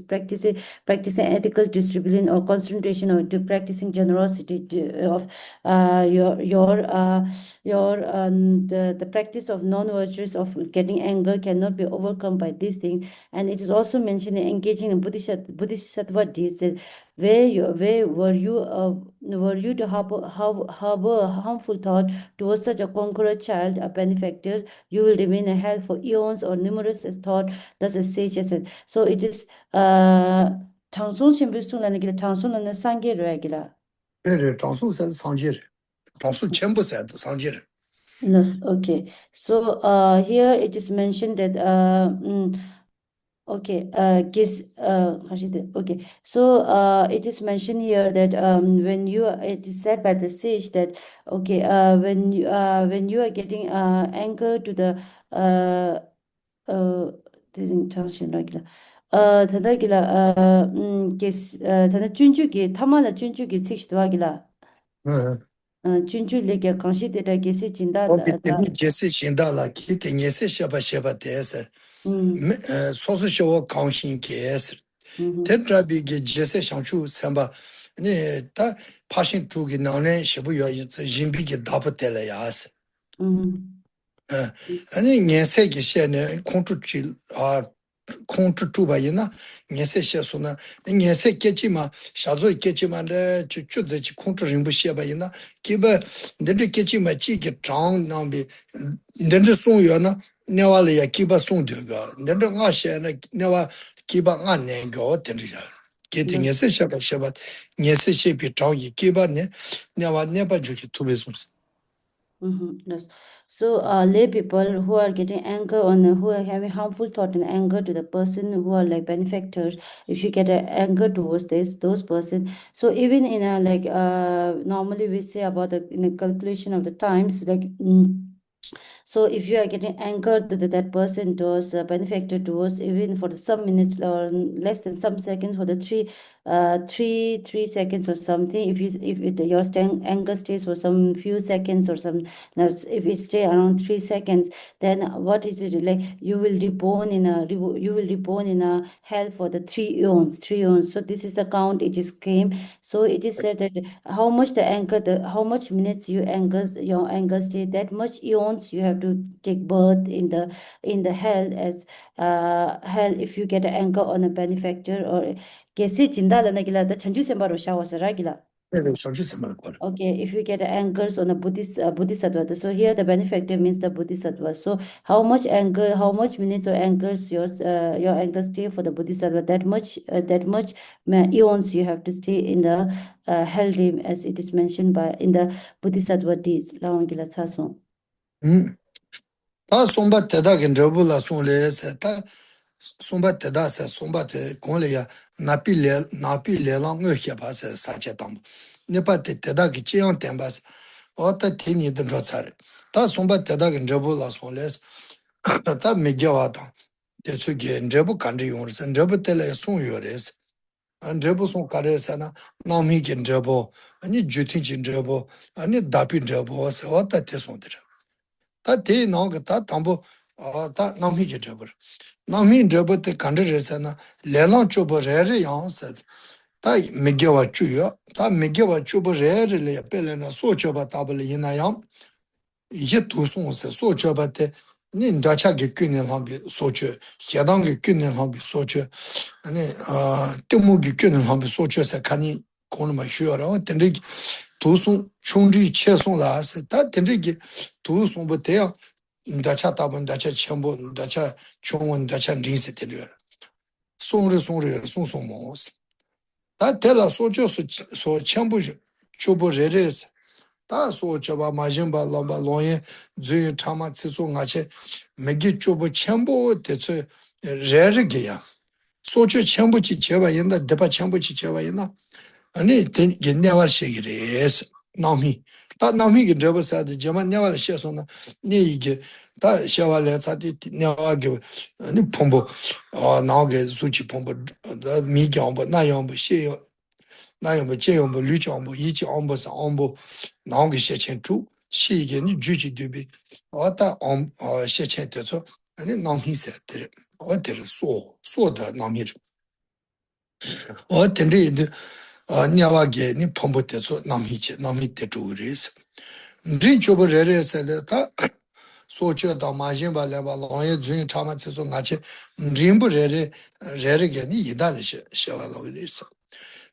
practicing ethical discipline or concentration or practicing generosity of the practice of non-virtues of getting anger cannot be overcome by this thing. And it is also mentioned in engaging in bodhisattva deeds, that where were you to harbor a harmful thought towards such a conqueror child, a benefactor, you will remain in hell for eons or numerous as thought, thus a sage has said. So it is 장손 신불순라는 게 장손은 상계로야기라. 그래 장수 살 상제를 장수 전부 살 상제를 Yes, okay. So here it is mentioned that okay, okay. So it is mentioned here that when you it is said by the sage that okay, when you are getting anger to the 정신이라기라 더다기라 더나 준주기 타마나 준주기 식시도 하기라 준주리게 강시되다 게시 진다다 어제 제세 신다라 기게 녀세 샤바 샤바 데서 소소 쇼 강신 게스 테트라비게 제세 상추 셈바 네다 파신 두기 나네 시부여 이제 진비게 답텔야스 아니 녀세게 셰네 콘트치 콘트투바이나 녀세 셰소나 녀세 깨지마 샤조 깨지마데 주주지 콘트림부 셰바이나 기바 내데 깨지마 지게 장 남비 내데 송여나 네와리야 기바 송되가 내데 가셰나 네와 기바 안내고 된리자 게티 녀세 셰바 셰바 녀세 셰비 장이 기바네 네와 네바 주기 투베송스 Yes. So lay people who are getting anger on who are having harmful thought and anger to the person who are like benefactors, if you get anger towards those person, so even in a like normally we say about the in the calculation of the times like so if you are getting angered to that person towards benefactor towards even for the some minutes or less than some seconds for the three seconds or something, if your anger stays for some few seconds or some if it stay around 3 seconds, then what is it like you will reborn in a hell for the 3 eons. So this is the count it is came. So it is said that how much how much minutes your anger stay, that much eons you have to take birth in the hell as hell if you get anger on a benefactor or gesi jindala gila the chanju sembaro shawasa ragila. 네네 상주 셈바 거 Okay, if you get angers on a bodhisattva, so here the benefactor means the bodhisattva. So how much anger, how much minutes or angers your anger stay for the bodhisattva, that much eons you have to stay in the hell realm as it is mentioned by in the bodhisattva deeds. Lawangila saso. 다 somba teda gen jabula sonle se ta somba teda se somba te konle ya napi le lang ngue hya ba se sa che tam ne pa te teda ki che on tem bas o ta ti ni de rotsar ta somba teda gen jabula sonle ta me gyawa ta de su gen jabu kan ri yor sen jabu tele son yores an jabu son kare sa na mi gen jabu ani juti gen jabu ani dapi jabu se o ta te son de 다 대나가 다 담보 다 남히게 잡을 남히 잡을 간르레서나 레랑 쪼버레레 양서 다 메게와 주요 다 메게와 쪼버레레레 벨레나 소초바 답을 이나양 이제 두송서 소초바테 닌다차게 균년 한비 소초 해당게 균년 한비 소초 아니 때무게 균년 한비 소초서 가니 고는 쉬어라 근데 도송 총지 최송라서 다 된게 도송부터 dacha tabun, dacha chenpo, dacha chungwon, dacha rinse telio. Songri song song mos. Ta tela so cho so chenpo chobo re res. Ta so choba majimba lomba lonye zuyu tama tsiso ngache megi chobo chenpo tetsu re re geya. So cho chenpo chi cheba yenda, depa chenpo chi cheba yenda. 아니 gennevar shegires nami ta nami ge job sa de jama nevar shesona ni ge ta shawale sa de nevar ge ani pombo na ge suchi pombo da mi gyombo na yombo she na yombo che yombo lu chombo yi chombo sa ombo na ge shechen tu shi ge ni juji debi ata shechen te so ani nami se de o de so da nami o de nyawage ni pombo teso namhi te chuguris. Rin chobo rere sele ta socho da majin ba leba lonye zun chama teso ngache rinbu rere ge ni yidali shewa logiris.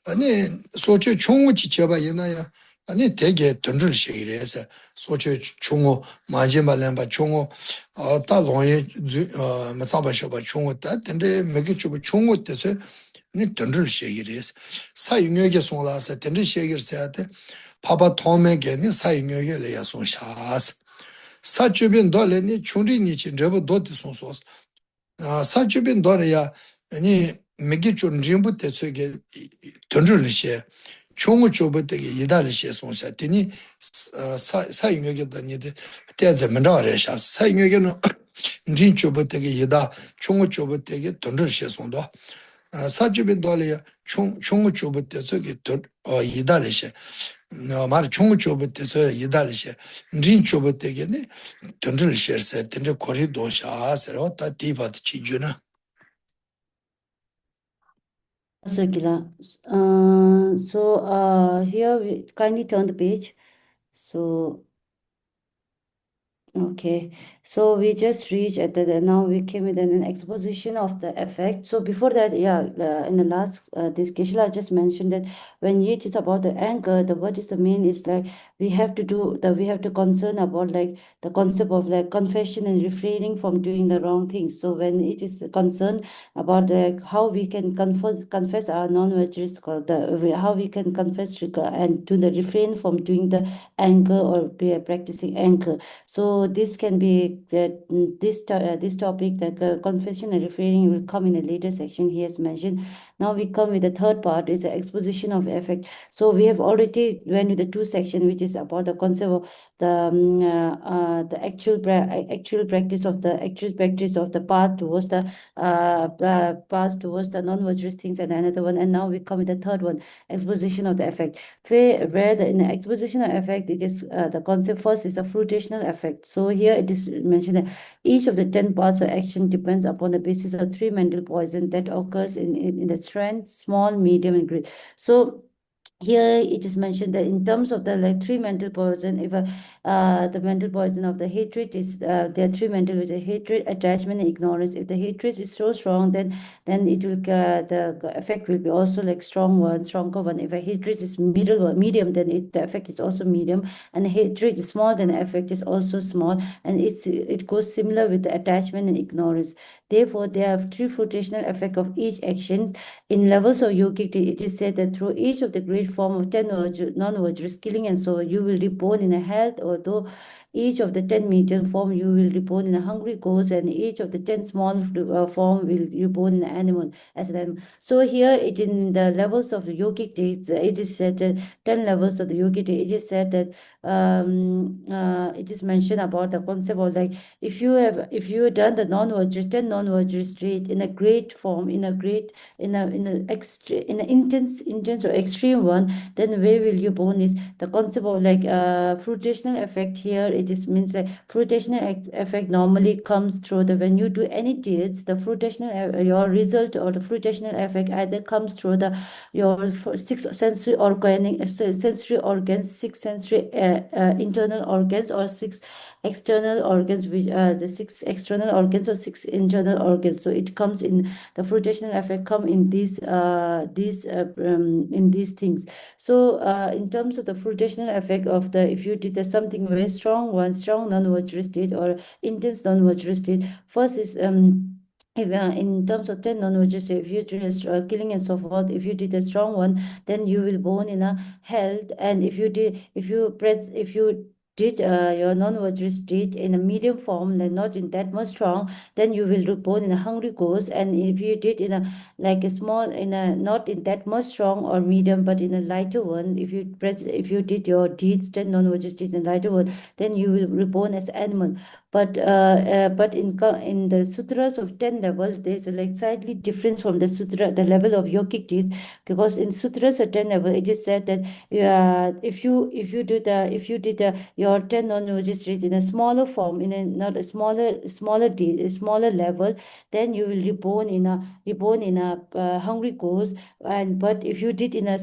Ani socho chungu chi cheba yina ya ani tege tundrul shegiris. Socho chungu majin ba leba chungu ta lonye matsaba shoba chungu ta tende megi chobo chungu teso ni tundrul shegiris. Sa yungyoge songla sa tundrul shegir sayate papa tome ge ni sa yungyoge le ya song shaas. Sa chubin dole ni chungri ni chi rebu doti song sos. Sa chubin dole ya ni megi chun rinbu te tsu ge tundrul she chungu chubu te ge yidali she song sha. Tini sa yungyoge da ni de te zemendra re shaas. Sa yungyoge no rin chubu te ge yida chungu chubu te ge tundrul she song do. 사주빈 돌이야 총총을 줘버텨서 이달이셔 말 총을 줘버텨서 이달이셔 린 줘버텨게네 던질 셔서 던져 코리도샤서 다 디바트 치주나 Gila. Here we kindly turn the page. So okay, so we just reached at now we came with an exposition of the effect. So before that, in the last this Geshe-la just mentioned that when it is about the anger, the what is the main is like we have to concern about like the concept of like confession and refraining from doing the wrong things. So when it is concerned about like how we can confess our non-virtuous, how we can confess and do the refrain from doing the anger or practicing anger. So this can be this topic, the confession and refraining, will come in a later section he has mentioned. Now we come with the third part, is the exposition of effect. So we have already went with the two section, which is about the concept of the actual practice of the path towards the non-virtuous things, and another one. And now we come with the third one, exposition of the effect. In the exposition of effect, it is the concept first is a fruitational effect. So here it is mentioned that each of the 10 parts of action depends upon the basis of three mental poison that occurs in the strength, small, medium, and great. So here it is mentioned that in terms of the like three mental poison, if the mental poison of the hatred is there are three mental, which are hatred, attachment, and ignorance. If the hatred is so strong, then it will the effect will be also like stronger one. If a hatred is medium, then the effect is also medium, and the hatred is small, then the effect is also small, and it goes similar with the attachment and ignorance. Therefore, there are three fruitational effect of each action. In levels of yogic, it is said that through each of the great form of 10 non-virtuous killing and so you will reborn in a health, although each of the 10 medium form you will reborn in a hungry ghost, and each of the 10 small form will reborn in an animal as an animal. So here it in the levels of the yogic it is said that 10 levels of the yogic it is said that it is mentioned about the concept of like if you have done the non-virtuous 10 non-virtuous state in a great form, in an intense or extreme one, then where will you born is the concept of like fruitational effect. Here it is means like fruitational effect normally comes through the when you do any deeds, the fruitational your result or the fruitational effect either comes through the your six sensory organs, six sensory internal organs, or six external organs, which the 6 external organs or 6 internal organs. So it comes in the fruitational effect come in these in these things. So in terms of the fruitational effect of the, if you did something very strong, one strong non-virtuous state or intense non-virtuous state, first is if in terms of 10 non-virtuous, if you do killing and so forth, if you did a strong one, then you will born in a health. And if you did, if you did your non-virtuous state in a medium form, like not in that much strong, then you will born in a hungry ghost. And if you did in a like a small, in a not in that much strong or medium, but in a lighter one, if you did your deeds 10 non-virtuous deeds in a lighter one, then you will reborn as animal. But in the sutras of 10 levels, there's a like slightly difference from the sutra, the level of yogic deeds, because in sutras at 10 level, it is said that if you did your 10 non-religious deeds in a smaller form, in a not a smaller deed, a smaller level, then you will reborn in a hungry ghost. And but if you did in a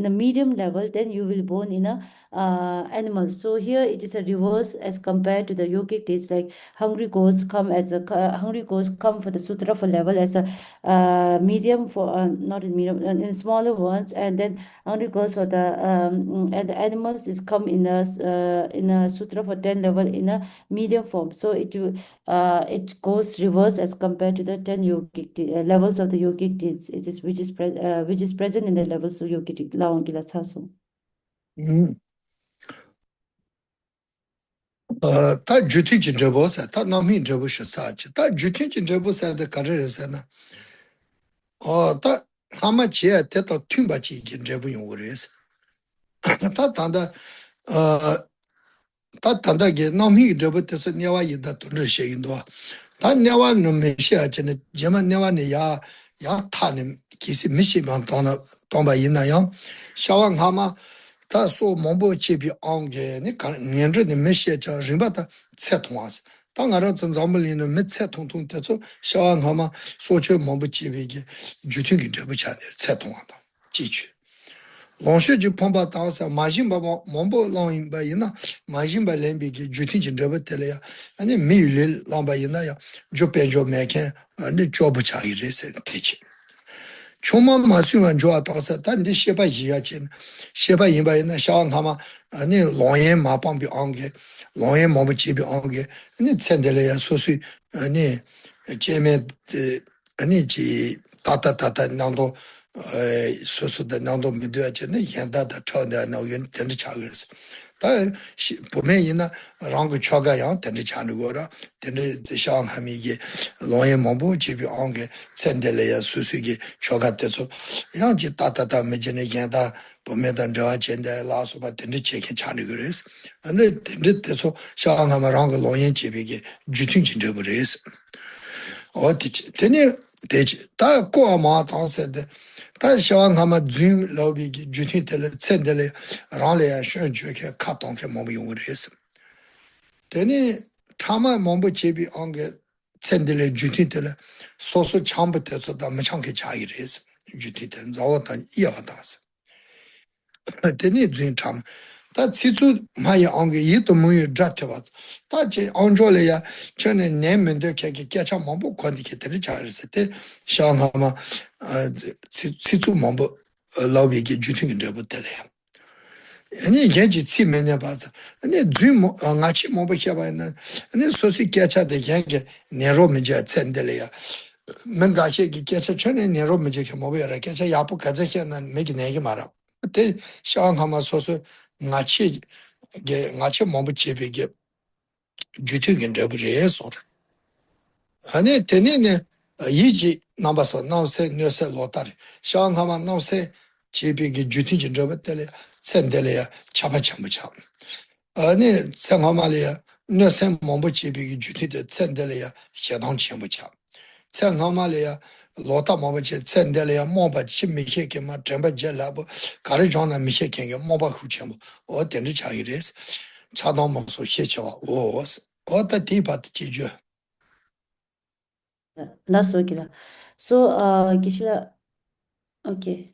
medium level, then you will born in a animals. So here it is a reverse as compared to the yogic deeds. Like hungry ghosts come for the sutra for level as a medium for not in medium, in smaller ones, and then hungry ghosts for the and the animals is come in a sutra for 10 level in a medium form. So it goes reverse as compared to the 10 levels of the yogic deeds. It is which is present in the levels of yogic lawan kila saso. 다 주티진 저보세 다 남힌 저보셔 사지 다 주티진 저보세의 가르에서나 다 하마치에 대도 튠바치 긴 저보 용어레스 다 단다 다 단다게 남힌 저보테서 냐와 이다 돈르셰 인도 다 냐와 nom메시아체네 제마 냐와네 야 타는 기시 미시만 돈나 돈바 있나요 샤왕 하마 다 소 몽보 제비 앙게니 년저네 메시아자 림바다 채통와스 당가라 전자물리는 메체 통통 때서 샤왕 하마 소체 몽보 제비게 주팅이 접차네 채통와다 지취 롱슈지 폼바 다서 마진바 몽보 롱인바이나 마진바 렘비게 주팅이 접텔이야 아니 미일 랑바이나야 조벤조 메케 아니 조부차이레세 대치 총만 마수만 좋아 다서 단디 셰바 이야진 셰바 인바이나 샤왕하마 아니 롱예 마방비 안게 롱예 마부지비 안게 아니 챈델이야 소수 아니 제메 아니 지 따따따따 나도 소소다 나도 믿어야지네 현다다 처다 나오긴 된다 차그랬어 다 보면이나 랑고 쳐가야 된다 차는 된다 샤왕하미게 롱예 마부 지비 안게 챈델이야 소수기 초가때서 양지 따따따 메제네 현다 보면은 저 젠데 라소바 된다 체게 차는 그랬어 근데 된다서 샤왕하마랑 롱예 지비게 주팅 진짜 그랬어 어디지 되니 되지 다 꼬아마 당세데 다 샤왕하마 줌 로비기 주팅텔 챈델 랑레야 션주케 카통케 몸이 용으레스 되니 타마 몸부 제비 안게 챈델 주팅텔 소소 참부터서 다 마창케 차이레스 주팅텔 자와탄 이야다스 되니 줌 참 다 지주 마야 안게 이도 무이 잡혀봐 다제 안졸이야 전에 내면도 개개 개참 뭐고 관디게 되는 잘했을 샤마마 지주 뭐고 라비게 주팅인 데부터래요 아니 얘기 치면에 봐서 아니 줌 같이 뭐고 해봐야는 아니 소시 개차대 얘기 내로면제 챈들이야 뭔가시기 개차 전에 내로면제 뭐베라 개차 야부 가져야는 매기 내기 말아 그때 샤마마 소소 같이 몸부 제비게 주택인 데브레서 아니 되네네 이지 남바서 나세 녀세 로타리 샹하마 나세 제비게 주택인 데브텔레 센델레야 차바참부차 아니 상하마리아 녀세 몸부 제비게 주택데 센델레야 샤당 참부차 상하마리아 로타 몸부제 센델레야 몸바 침미케게 마 점바젤라보 가르존나 미케게 몸바 후체모 어떤지 차이레스 차동목소 해쳐 어떤 디바트 지주 Last Okila. So Kishila, okay.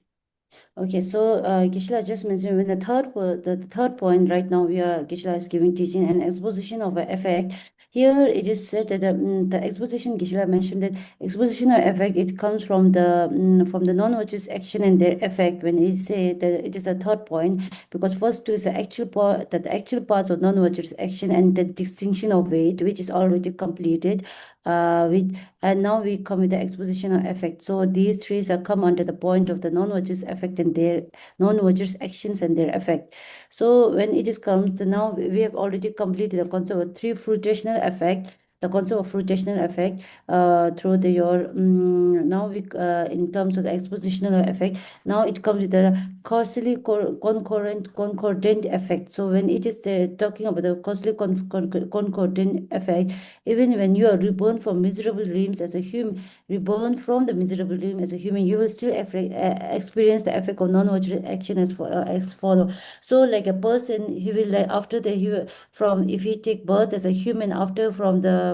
Okay, so Gisela just mentioned when the third point right now Gisela is giving teaching and exposition of an effect. Here it is said that the exposition Gisela mentioned that exposition of effect it comes from the non-virtuous action and their effect. When it say that it is a third point because first two is the actual part that the actual parts of non-virtuous action and the distinction of weight which is already completed. And now we come with the exposition of effect. So these three are come under the point of the non-virtuous effect and their non-virtuous actions and their effect. So when it is comes to now we have already completed the concept of three fruitational effect. The concept of fruitational effect through the your now we in terms of the expositional effect. Now it comes with the causally concordant effect. So when it is talking about the causally concordant effect, even when you are reborn from miserable dreams as a human, reborn from the miserable dream as a human, you will still experience the effect of non-virtuous action as follow. So like a person, he will like after the he will, from if he take birth as a human after from the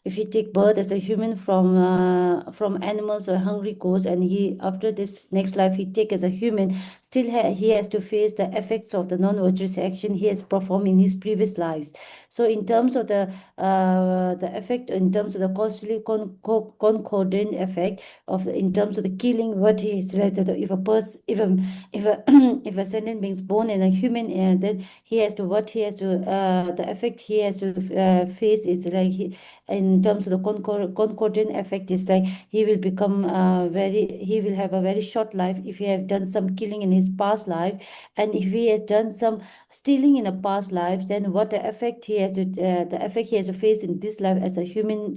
if he take birth as a human from animals or hungry ghosts, and he after this next life he take as a human, still he has to face the effects of the non-virtuous action he has performed in his previous lives. So in terms of the effect, in terms of the causally concordant effect of in terms of the killing, what he is related to, if a person if a if a sentient being is born in a human, then he has to what he has to the effect he has to face is like in terms of the concordant effect is like he will become he will have a very short life if he have done some killing in his past life, and if he has done some stealing in a past life, then what the effect he has to face in this life as a human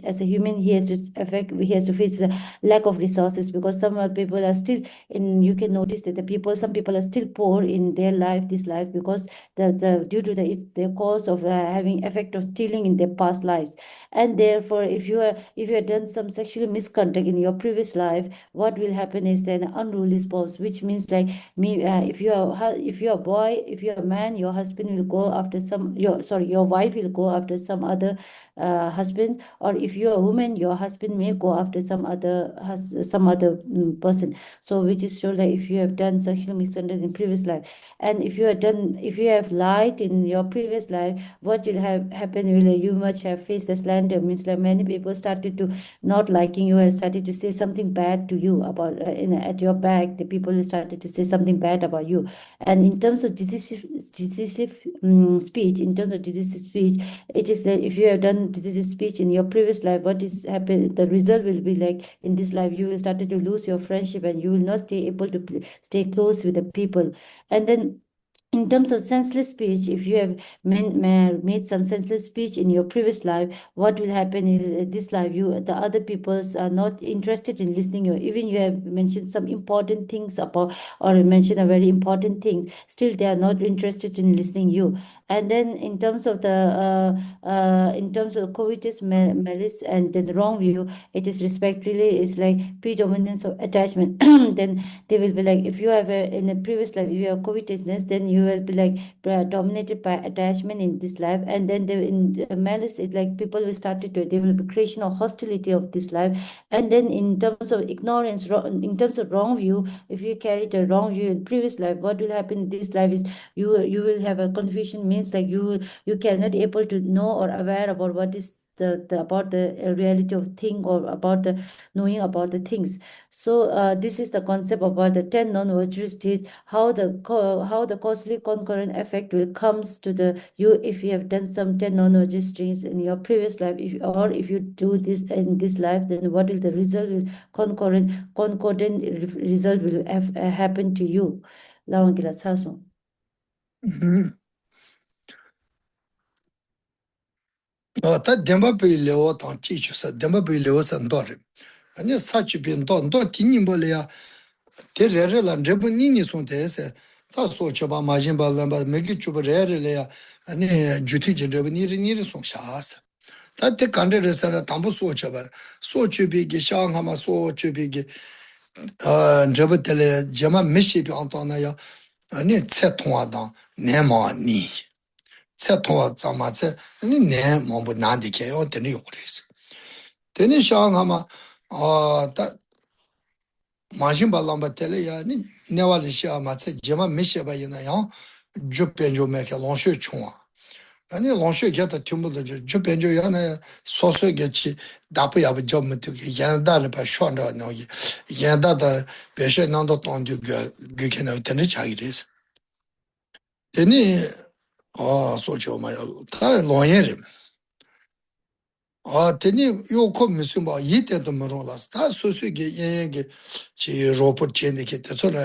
he has to face the lack of resources, because some people are still in you can notice that some people are still poor in their life this life because the due to the cause of having effect of stealing in their past lives. And therefore if you have done some sexual misconduct in your previous life, what will happen is an unruly spouse, which means like if you are a boy, if you are a man, your husband will go after your wife will go after some other husband, or if you are a woman, your husband may go after some other person. So which is show that if you have done sexual misconduct in previous life, and if you have lied in your previous life, what will have happen will you much have faced the slander, means like many people started to not liking you and started to say something bad to you about at your back. The people started to say something bad about you. And in terms of decisive speech, it is that if you have done decisive speech in your previous life, what is happen? The result will be like in this life you will started to lose your friendship and you will not stay able to stay close with the people. And then in terms of senseless speech, if you have made some senseless speech in your previous life, what will happen in this life? The other peoples are not interested in listening you. Even you have mentioned some important things about, or mentioned a very important thing, still they are not interested in listening you. And then in terms of covetous malice and then wrong view, it is respectively is like predominance of attachment. Then they will be like, if you have in a previous life, if you have covetousness, then you will be like dominated by attachment in this life. And then in malice, it's like people will start to they will be creation of hostility of this life. And then in terms of ignorance, in terms of wrong view, if you carry the wrong view in previous life, what will happen in this life is you will have a confusion, means like you cannot able to know or aware about what is about the reality of thing, or about the knowing about the things. So this is the concept about the 10 non-virtuous deeds, how the causally concurrent effect will comes to the you if you have done some 10 non-virtuous deeds in your previous life, or if you do this in this life, then what will the result will concordant result will happen to you. Lawangila Saso. 다 덴바베 레오 당 지치사 덴바베 레오 산도르 아니 사치 빈도 도 티님볼이야 데레레란 제분니니 손데세 다 소쳐바 마진 발람바 메기 추브레레야 아니 주티 제브니니 송샤스 다테 간데레사라 담보 소쳐바 소치비게 샹하마 소치비게 제브텔레 제마 미시비 안토나야 아니 쳇통하다 네마니 쳇통하 자마체 아니 네 뭐뭐 나디케요 되는 요리스 되는 샹하마 다 Majimba Lamba Tele ya ni Nevali Shia Matse Jema Mishaba Yina Yang, Jupenjo Meka Lonshu Chunga. 아니 롱쇼 게다 튜물도 저 벤조 야나 소소게치 다프 야부 점도 야다를 봐 쇼한다 너기 야다다 배셔 난도 돈도 그게나 되는 차이리스 되니 소죠 마요 다 롱예리 되니 요코 무슨 뭐 이때도 모르라스 다 소소게 예게 지 로봇 제네게 되서라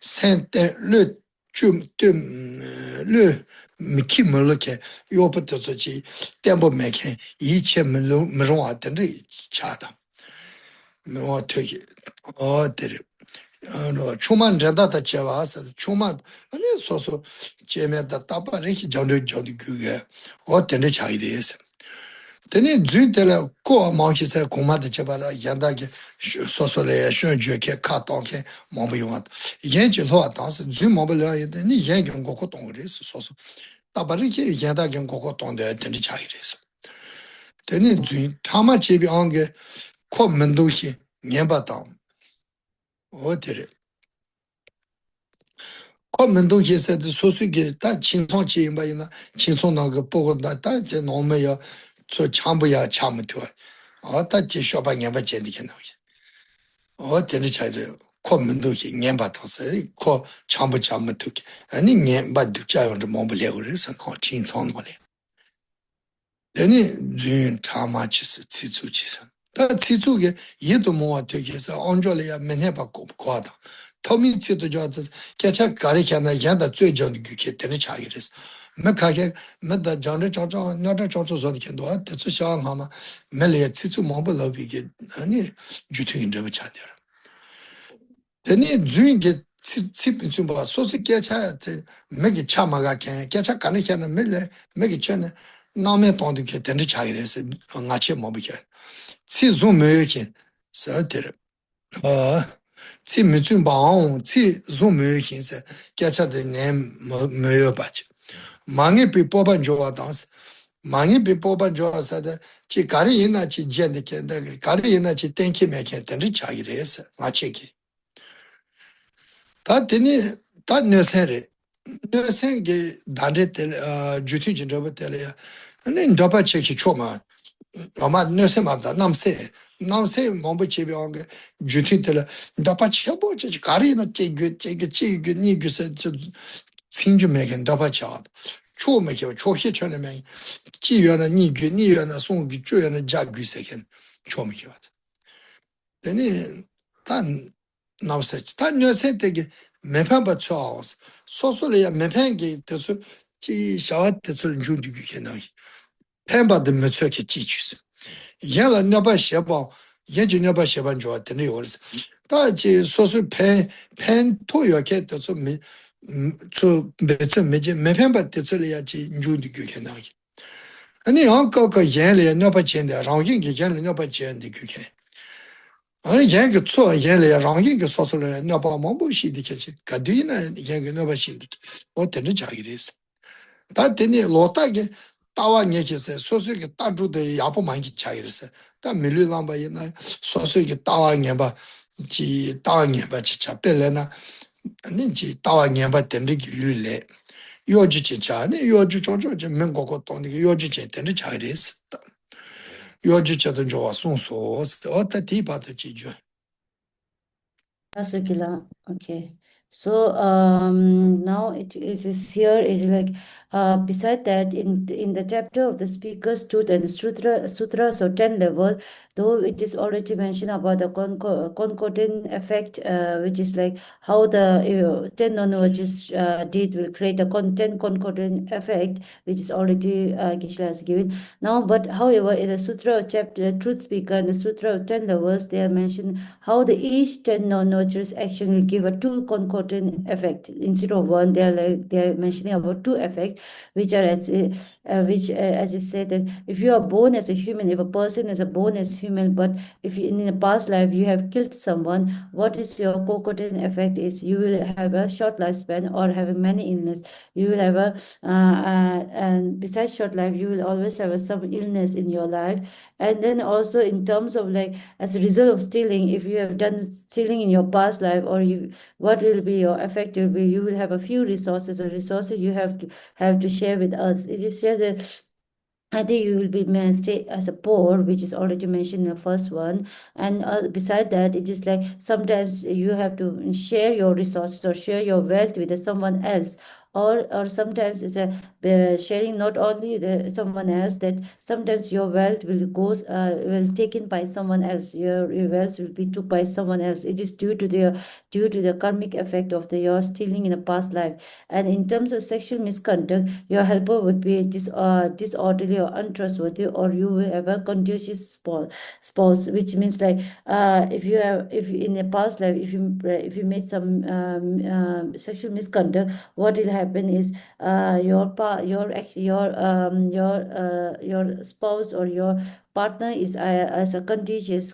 센테 르 미키 멀게 요부터지 템포 메케 이체 물론 된리 차다 뭐 되게 어들 초만 전다다 제와서 초만 아니 소소 제메다 따바르히 전도 그게 어떤데 차이데스 되니 주들라 고 마히세 고마데 제바라 양다게 소소레 쇼주케 카톤케 몸비용아 예지로 당스 주 몸블야 되니 예경 고고 동그레스 소소 따바르히 양다게 고고 동데 되니 차이레스 되니 주 타마 제비 안게 코 mendohi nyembatam 어디래 코 mendohi 세드 소수게 다 진성 지인바이나 진성나가 보고다 다제 노메야 저 참부야 참도 어다 제쇼바 nyem바 젠디케나 어디래 차이래 코 mendohi nyem바타서 코 참부 참도 아니 nyem바 두자원도 몸블레오르서 코 진성노래 되니 준 타마치스 지주치스 다 지주게 얘도 뭐가 되게서 언절이야 맨해바 고하다 터미치도 저도 개차 가리켜나 야다最重的 그게 되는 차이です 맥하게 맥다 장르 장장 나다 장초서도 견도 대수 상하마 멜레 지주 뭐블로비게 아니 주트인데 차대라 되니 주인게 칩 좀 봐. 소식 개차 맥이 차마가 개차 가능해는 멜레 맥이 전에 남의 돈도 게 되는 차이래서 같이 뭐비게 치좀 매게 살들 치미 좀 봐온 치좀 매게서 개차의 님 매여 봐지 망이 비법은 좋아 당스 망이 비법은 좋아서다 지 가리 있나 지 젠데 가리 있나 지 땡키 매게 되는 차이래서 같이 다 되니 다 너세래 너세게 다데텔 주티 진저버텔이야 근데 더바 체키 초마 아마 너세마다 남세 몸부 제비한게 주티텔 더바 쳐보 저 가리나 제게 니그서 저 신주메겐 더바 쳐 초메게 초히 쳐내면 지연의 니연의 송기 주연의 자규세겐 초메게 왔다 되니 단 나우세치 단 녀세되게 매판바 쳐스 소소리야 매판게 돼서 지 샤와트를 준비게 나이 팬바드 매처게 지치스 얘가 너바 셔바 얘지 너바 셔반 좋았더니 요르스 다지 소소 팬 토요게 돼서 저 매처 매제 매판바 돼서야지 준비게 나이 아니 아까가 얘래 너바 젠데 라오긴게 얘래 너바 젠데 그게 아니 얘가 초 얘래 랑이 그 소소를 너바 뭐시디케지 가디나 얘가 너바시디 어때는 자기래서 다 되니 로타게 따와 얘기해서 소소게 따주데 야부 많이 차이래서 다 밀리람바이나 소소게 따와 얘봐 지 따와 얘봐 진짜 뺄래나 아니 지 따와 얘봐 된리 류래 요지 진짜네 요지 조조지 men고고 돈이 요지 제대로 차이래서 요지 저도 좋아 송소 어때 디바도 지죠 Asukila. Okay. So now it is here is like beside that in the chapter of the speaker's truth and sutras or 10 level, though it is already mentioned about the concordant effect, which is like how the 10 non-religious deed will create a 10 concordant effect, which is already Geshe has given. Now, but however, in the sutra of chapter truth speaker and the sutra of 10 levels, they are mentioned how the each 10 non-nurturers action will give a two concordant effect instead of one. They are mentioning about two effects. effects, which are as I said, that if you are born as a human, if a person is born as human, but if in a past life you have killed someone, what is your co-causative effect is you will have a short lifespan or have a many illness. You will have and besides short life, you will always have some illness in your life. And then also in terms of like as a result of stealing, if you have done stealing in your past life, or what will be your effect will be, you will have a few resources or resources you have to share with us. It is said that I think you will be stay as a poor, which is already mentioned in the first one. And beside that, it is like sometimes you have to share your resources or share your wealth with someone else. Or sometimes it's a sharing not only someone else, that sometimes your wealth will taken by someone else. Your wealth will be took by someone else. It is due to the karmic effect of your stealing in a past life. And in terms of sexual misconduct, your helper would be disorderly or untrustworthy, or you will have a contagious spouse, which means like if in a past life, if you made some sexual misconduct, what will happen is your spouse or your partner is as a contagious,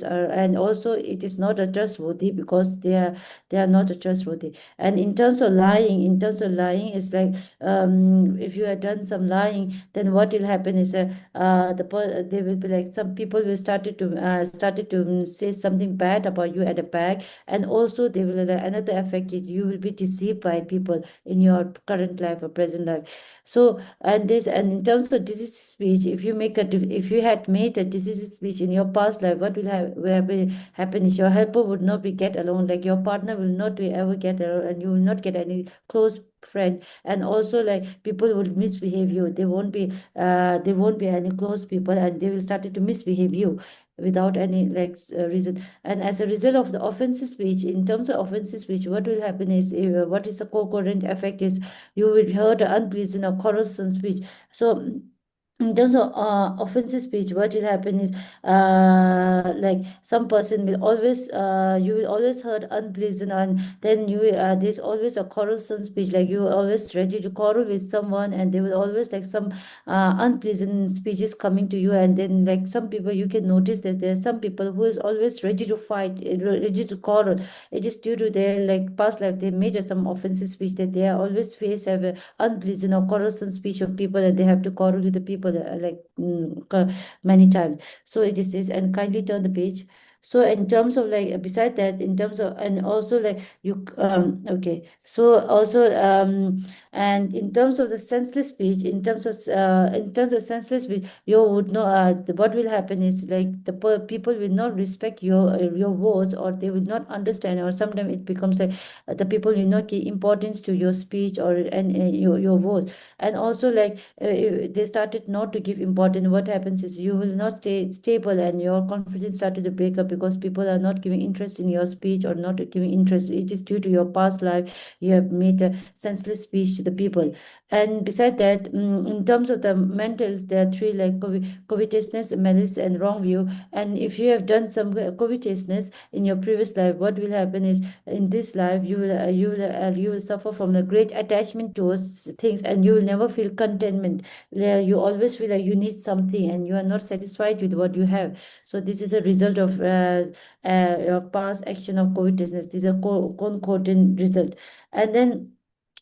and also it is not a trustworthy, because they are not a trustworthy. And in terms of lying is like if you have done some lying, then what will happen is they will be like, some people will started to say something bad about you at the back. And also they will another effect is you will be deceived by people in your current life or present life. So and in terms of disease speech, if you had made a disease speech in your past life, what will happen is your helper would not be get along, like your partner will not be ever get along, and you will not get any close friend. And also like people will misbehave you, they won't be any close people, and they will start to misbehave you without any reason. And as a result of the offensive speech, in terms of offensive speech, what will happen is what is the co-current effect is you will hear the unpleasant or corrosive speech. So in terms of offensive speech, what will happen is like some person will always you will always heard unpleasant, and then there's always a corrosive speech, like you are always ready to quarrel with someone, and they will always like some unpleasant speeches coming to you. And then like some people, you can notice that there are some people who is always ready to fight, ready to quarrel. It is due to their like past life, they made some offensive speech, that they are always have a unpleasant or corrosive speech of people, and they have to quarrel with the people many times. So it is this. And kindly turn the page. So in terms of like beside that, in terms of, and also like you okay, so also and in terms of the senseless speech, in terms of senseless speech, you would know what will happen is like the people will not respect your words, or they will not understand, or sometimes it becomes like the people will not give importance to your speech or and your words. And also like they started not to give importance. What happens is you will not stay stable, and your confidence started to break up, because people are not giving interest in your speech, or not giving interest. It is due to your past life, you have made a senseless speech to the people. And beside that, in terms of the mentals, there are three, like covetousness, malice, and wrong view. And if you have done some covetousness in your previous life, what will happen is in this life you will suffer from a great attachment towards things, and you will never feel contentment. You always feel like you need something, and you are not satisfied with what you have. So this is a result of your past action of covetousness. This is a concordant result. And then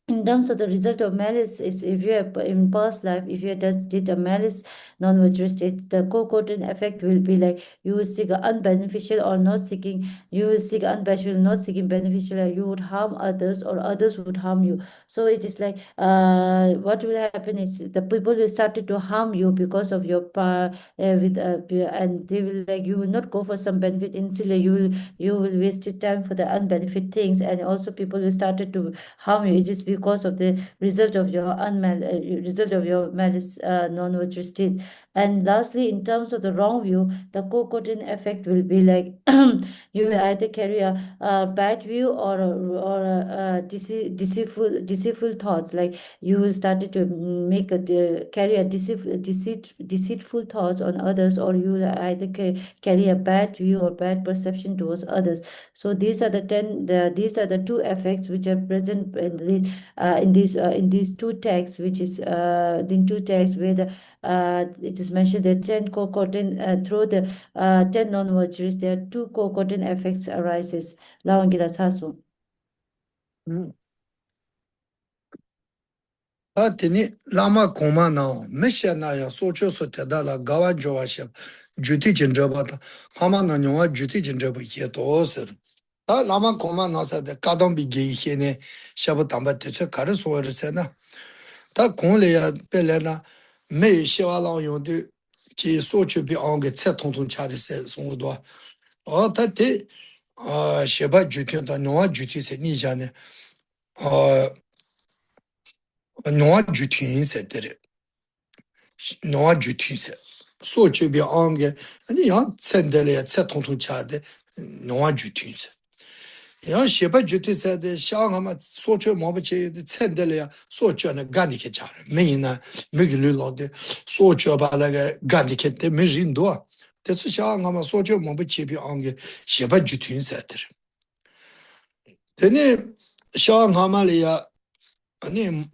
in terms of the result of malice is, if you have in past life, if you did a malice non-virtuous state, the co-cordon effect will be like you will seek unbeneficial or not seeking, you will seek unbeneficial, not seeking beneficial, and you would harm others, or others would harm you. So it is like what will happen is the people will start to harm you because of your and they will like, you will not go for some benefit. Instead you will waste your time for the unbenefit things, and also people will start to harm you. It is because of the result of your malice non-virtuous state. And lastly, in terms of the wrong view, the co-coding effect will be like you will either carry a bad view, or a deceitful thoughts, like you will start to make carry a deceitful thoughts on others, or you will either carry a bad view or bad perception towards others. So these are the two effects which are present in this in these two texts, which is in two texts where it is mentioned that 10 co-cordon through the 10 non-virtues, there are two co-cordon effects arises. Lawangila sasu. Tini lama koma na mesha na ya socho so teda la gawa jowa shab juti jinjaba ta hama na nywa juti jinjaba ye to ser ta lama koma na sa de kadam bi ge he ne shab tamba te che kar so er se na ta kon le ya pele na me shewa la yon de ki socho bi ange tse ton ton cha de se son do o ta te sheba juti ta nywa juti se ni jane nywa juti se tere noa juti so chebi ange ani ya tsendele ya tsetontu chade noa juti ya sheba juti de shanga ma so che mo che tsendele ya so che na gani ke chare meina miglu lo de so che ba la gani ke te mejindo de su shanga ma so che mo che bi ange sheba juti der tene shanga ma le ya ani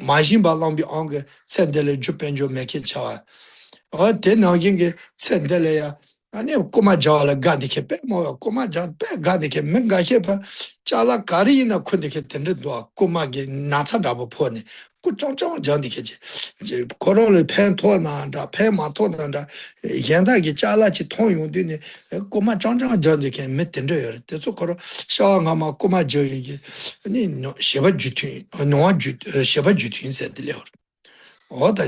majin ba lang bi ange tsendele jupenjo meke cha tēnāngiṅ tsendele ya, kuma jāla gādi ke pē mō, kuma jāla pē gādi ke mē gāxie pā, jāla gārī na kundi ke tēnri duwa, kuma ki nāca rāpa pō ne, ku chōng chōng jāndi ke je, kōrō le pēn tō nānda, pēn mā tō nānda, yāndā ki jāla chi tōng yung di ne, kuma chōng chōng jāndi ke mē tēnri yore, tēsō kōrō shā ngā mā kuma jāli ki, sheba jūtū, nōwa jūtū, sheba jūtū sē tili yore. 어다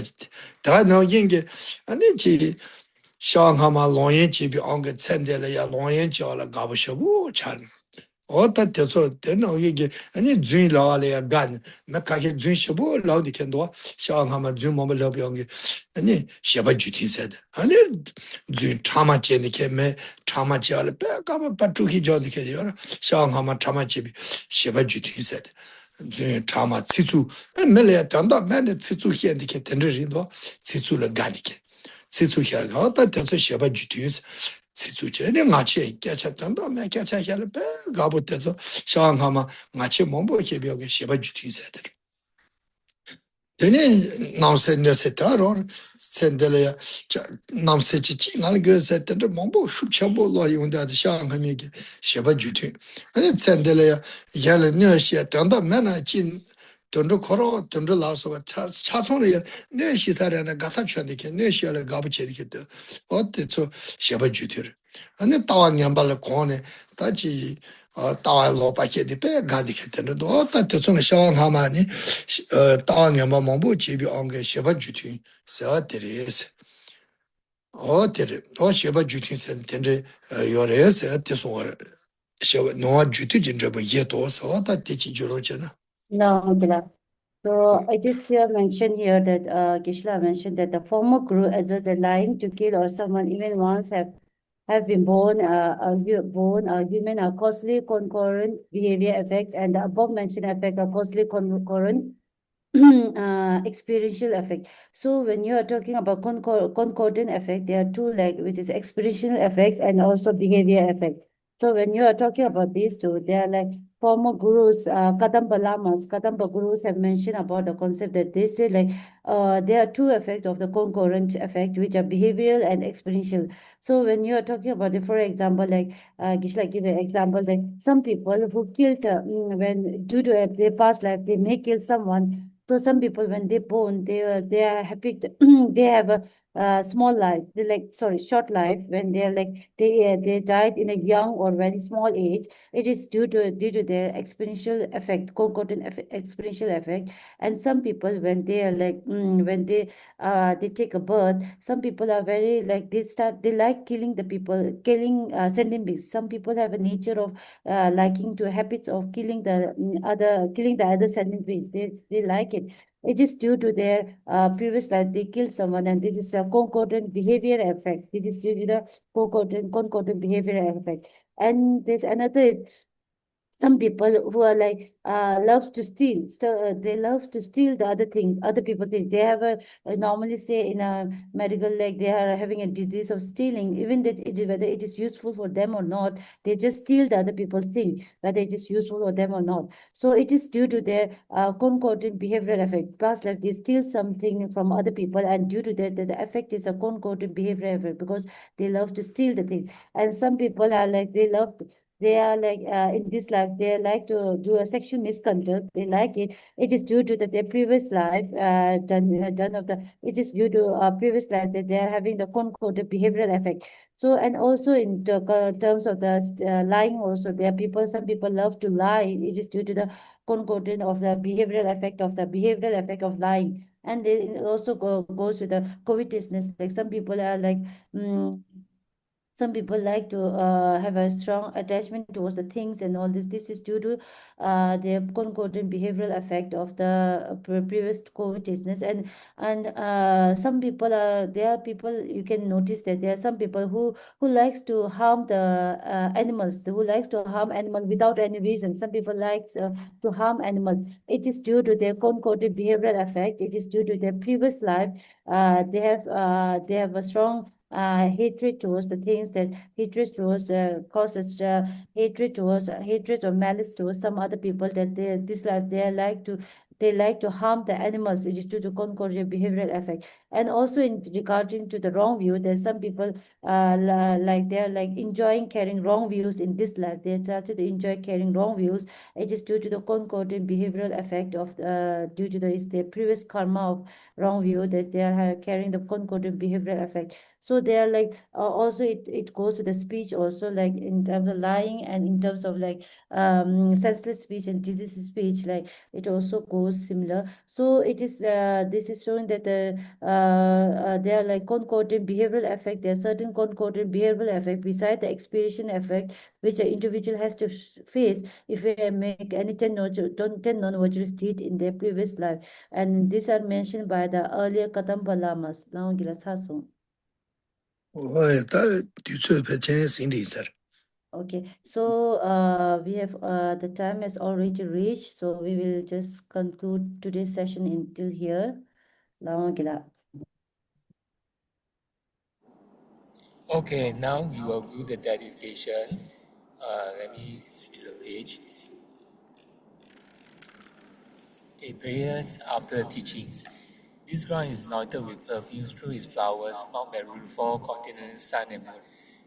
다 나긴게 아니지 샹하마 롱yen 집이 안게 챈데려야 롱yen 지어라 가보셔고 잘 어다 대서 되는 이게 아니 주인 라와래야 간 막하게 주인 셔보 라우디켄도 샹하마 주인 몸을 러병이 아니 셔바 주티세드 아니 주인 참아제니케 매 참아지알 배 가봐 빠투기 저디케 요 샹하마 참아집이 셔바 주티세드 chama tsitsu mele tanda mele tsitsu hiende ke tendre rindo tsitsu le ganike tsitsu hiya ga ta tso sheba jutus tsitsu che ne ngache kya tanda me kya cha hele be gabo tso shang hama ngache mombo ke byo ke sheba jutus eder tene namse ne setaro sendele ya namse chi ngal ge setendre mombo shup chambo lo yunda de shang hame ke sheba jutu ane sendele ya yale ne shi tanda mena chin 돈도 걸어 돈도 나서 차선에 내 시사라는 가사 쳐되게 내 시야를 가부치게 돼 어때 저 셔버 주들 아니 따왕 양발을 고네 다지 따와로 바케디 배 가디게 되는 도 어때 저 샤왕하마니 따왕 양발 뭐부 집이 온게 셔버 주들 서들이스 어들 셔버 주들 텐데 요래서 어때서 셔버 노아 주들 진짜 뭐 예도서 어때 되지 주로잖아 No, Gila. So I just mentioned here that Gishla mentioned that the former guru exhorted lying to kill or someone even once have been born a human a costly concurrent behavior effect, and the above mentioned effect of costly concurrent experiential effect. So when you are talking about concordant effect, there are two legs, which is experiential effect and also behavior effect. So when you are talking about these two, they are like former gurus, Kadamba Lamas, Kadamba gurus have mentioned about the concept that they say like there are two effects of the concurrent effect, which are behavioral and experiential. So when you are talking about it, for example, like Gishla give an example, like some people who killed when due to their past life, they may kill someone. So some people, when they born, they are happy. They have a small life. They like short life. When they are like they died in a young or very small age. It is due to their exponential effect, concordant exponential effect. And some people, when they are like when they take a birth, some people are very like they like killing the people, killing sentient beings. Some people have a nature of liking to habits of killing the other sentient beings. They like it. It is due to their previous life they killed someone, and this is a concordant behavior effect. This is due to the concordant behavior effect. And there's another is some people who are like loves to steal. So they love to steal the other things, other people things. They have normally say in a medical, like they are having a disease of stealing, even that it is, whether it is useful for them or not, they just steal the other people's thing, whether it is useful for them or not. So it is due to their concordant behavioral effect. Past life they steal something from other people, and due to that the effect is a concordant behavioral effect, because they love to steal the thing. And some people are like they are like in this life they like to do a sexual misconduct. They like it. It is due to their previous life done of the. It is due to previous life that they are having the concordant behavioral effect. So, and also in the terms of the lying, also there are people. Some people love to lie. It is due to the concordant of the behavioral effect of lying. And it also goes with the covetousness. Like some people are like. Some people like to have a strong attachment towards the things and all this. This is due to the concordant behavioral effect of the previous covetousness. And some people are there are people, you can notice that there are some people who likes to harm the animals, who likes to harm animals without any reason. Some people likes to harm animals. It is due to their concordant behavioral effect. It is due to their previous life. They have a strong hatred towards the things, that hatred towards causes hatred towards hatred or malice towards some other people, that they this life they like to harm the animals. It is due to concordant behavioral effect. And also in regarding to the wrong view, there's some people like they're like enjoying carrying wrong views in this life. They started to enjoy carrying wrong views. It is due to the concordant behavioral effect of due to the is their previous karma of wrong view, that they are carrying the concordant behavioral effect. So they are like also it goes to the speech also, like in terms of lying, and in terms of like senseless speech and disease speech, like it also goes similar. So it is this is showing that there are like concordant behavioral effect. There are certain concordant behavioral effect beside the expiration effect, which an individual has to face if they make any 10 non-virtuous deed in their previous life. And these are mentioned by the earlier Kadamba Lamas. Now, Gila Sasung. Okay, so we have the time has already reached, so we will just conclude today's session until here. Lama Gila. Okay, now we will do the dedication. Let me switch the page. Okay, prayers after teachings. This ground is anointed with perfumes through its flowers, Mount Meru, four continents, sun and moon.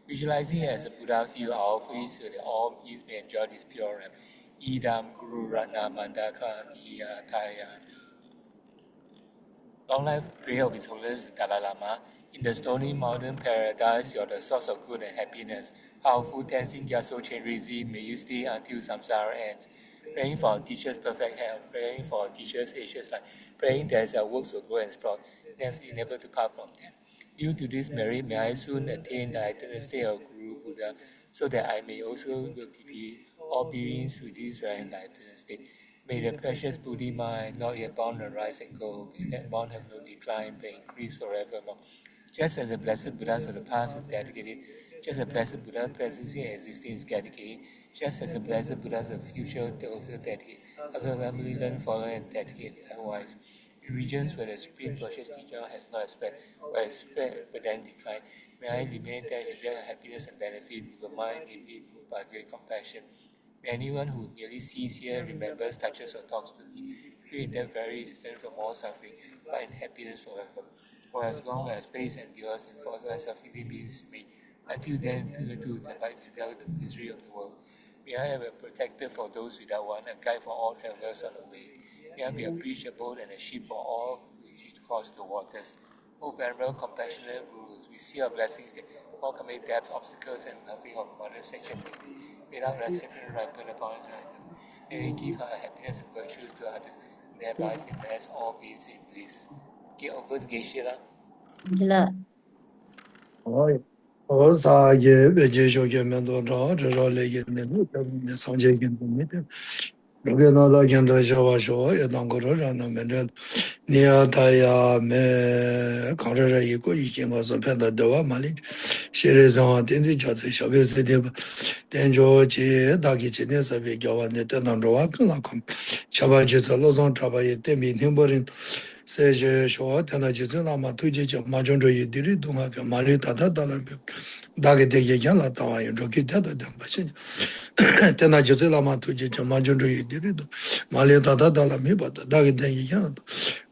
Visualizing it as a Buddha feel, our offerings so that all beings may enjoy this pure realm. Idam Guru Ratna Mandaka Niyataya. Long life prayer of His Holiness the Dalai Lama. In the stony mountain paradise, you are the source of good and happiness. Powerful Tenzin Gyatso Chenrezi, may you stay until samsara ends. Praying for our teachers' perfect health, praying for our teachers' ages life, praying that their works will grow and sprout, never to part from them. Due to this merit, may I soon attain the eternal state of Guru Buddha, so that I may also be all beings with this very enlightened state. May the precious Buddhi mind, not yet bound and rise and go, may that bond have no decline, but increase forevermore. Just as the blessed Buddhas of the past is dedicated, just as the blessed Buddha presently existing is dedicated, just as the blessed Buddhas of the future they also dedicate, ultimately learn, follow, and dedicate likewise. In regions where the supreme precious teacher has not spread, or has spread but then declined, may I remain there to enjoy happiness and benefit with a mind deeply moved by great compassion. May anyone who merely sees, here, remembers, touches, or talks to me, free in that very instant from all suffering, but in happiness forever. For as long as space endures and for as subsequently beings me, until then, to the truth and light to tell the misery of the world. May I have a protector for those without one, a guide for all travelers on the way. May I be a bridge, a boat, and a ship for all who wish to cross the waters. O venerable, compassionate rulers, we see our blessings that welcome depths, obstacles, and nothing of mother section. Without restriction ripen upon us right now. May we give her happiness and virtues to others, thereby bless all beings in bliss. Okay, over to Geshe lah. Gila. Roge no la kenda shawa shawa edang koro rana mendel niya taya me kanra yiko yikima so penda dewa mali shere zangwa tenzi chatsi shabe se deba tenjo chi dagi chi ne sabi gyawa ne tenang rawa kala kam shaba chi tsalo zang chaba ye tenbi nimborin se je shawa tena chi tsu nama tuji chi ma chondro yi diri dunga ka mali tata dalam dagi degi kyan la tawa yin roki teta denpa shin tena chi tsu lama tuji chi ma chondro yi diri do mali tata dalam mi bata dagi degi kyan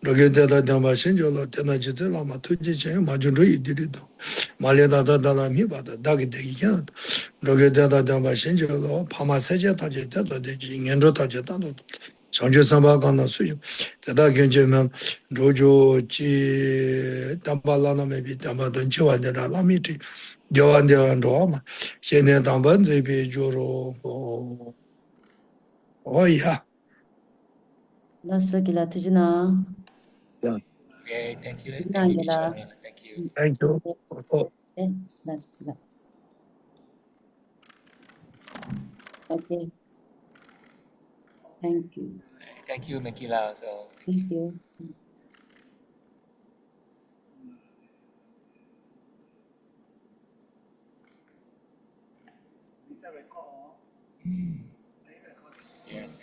roki teta denpa shin jo lo tena chi tsu lama tuji chi ma chondro yi diri do mali tata dalam mi bata dagi degi kyan roki teta denpa shin jo lo pama seje taje teta deji ngenro taje tata Sanju Samba Gana Suju, Tada Genjaman, Jojo, Chi, Tambalana, maybe Tamadan Chiwandera Lamiti, Joandera and Roma, Shene Tambanze, Joro, oh, yeah. Last week, la tujuna. Okay, thank you, teacher. Nangela. Thank you. Thank you. Oh. Okay, that's that. Okay, thank you. Thank you, Makila. So, thank Thank you. you. Yes.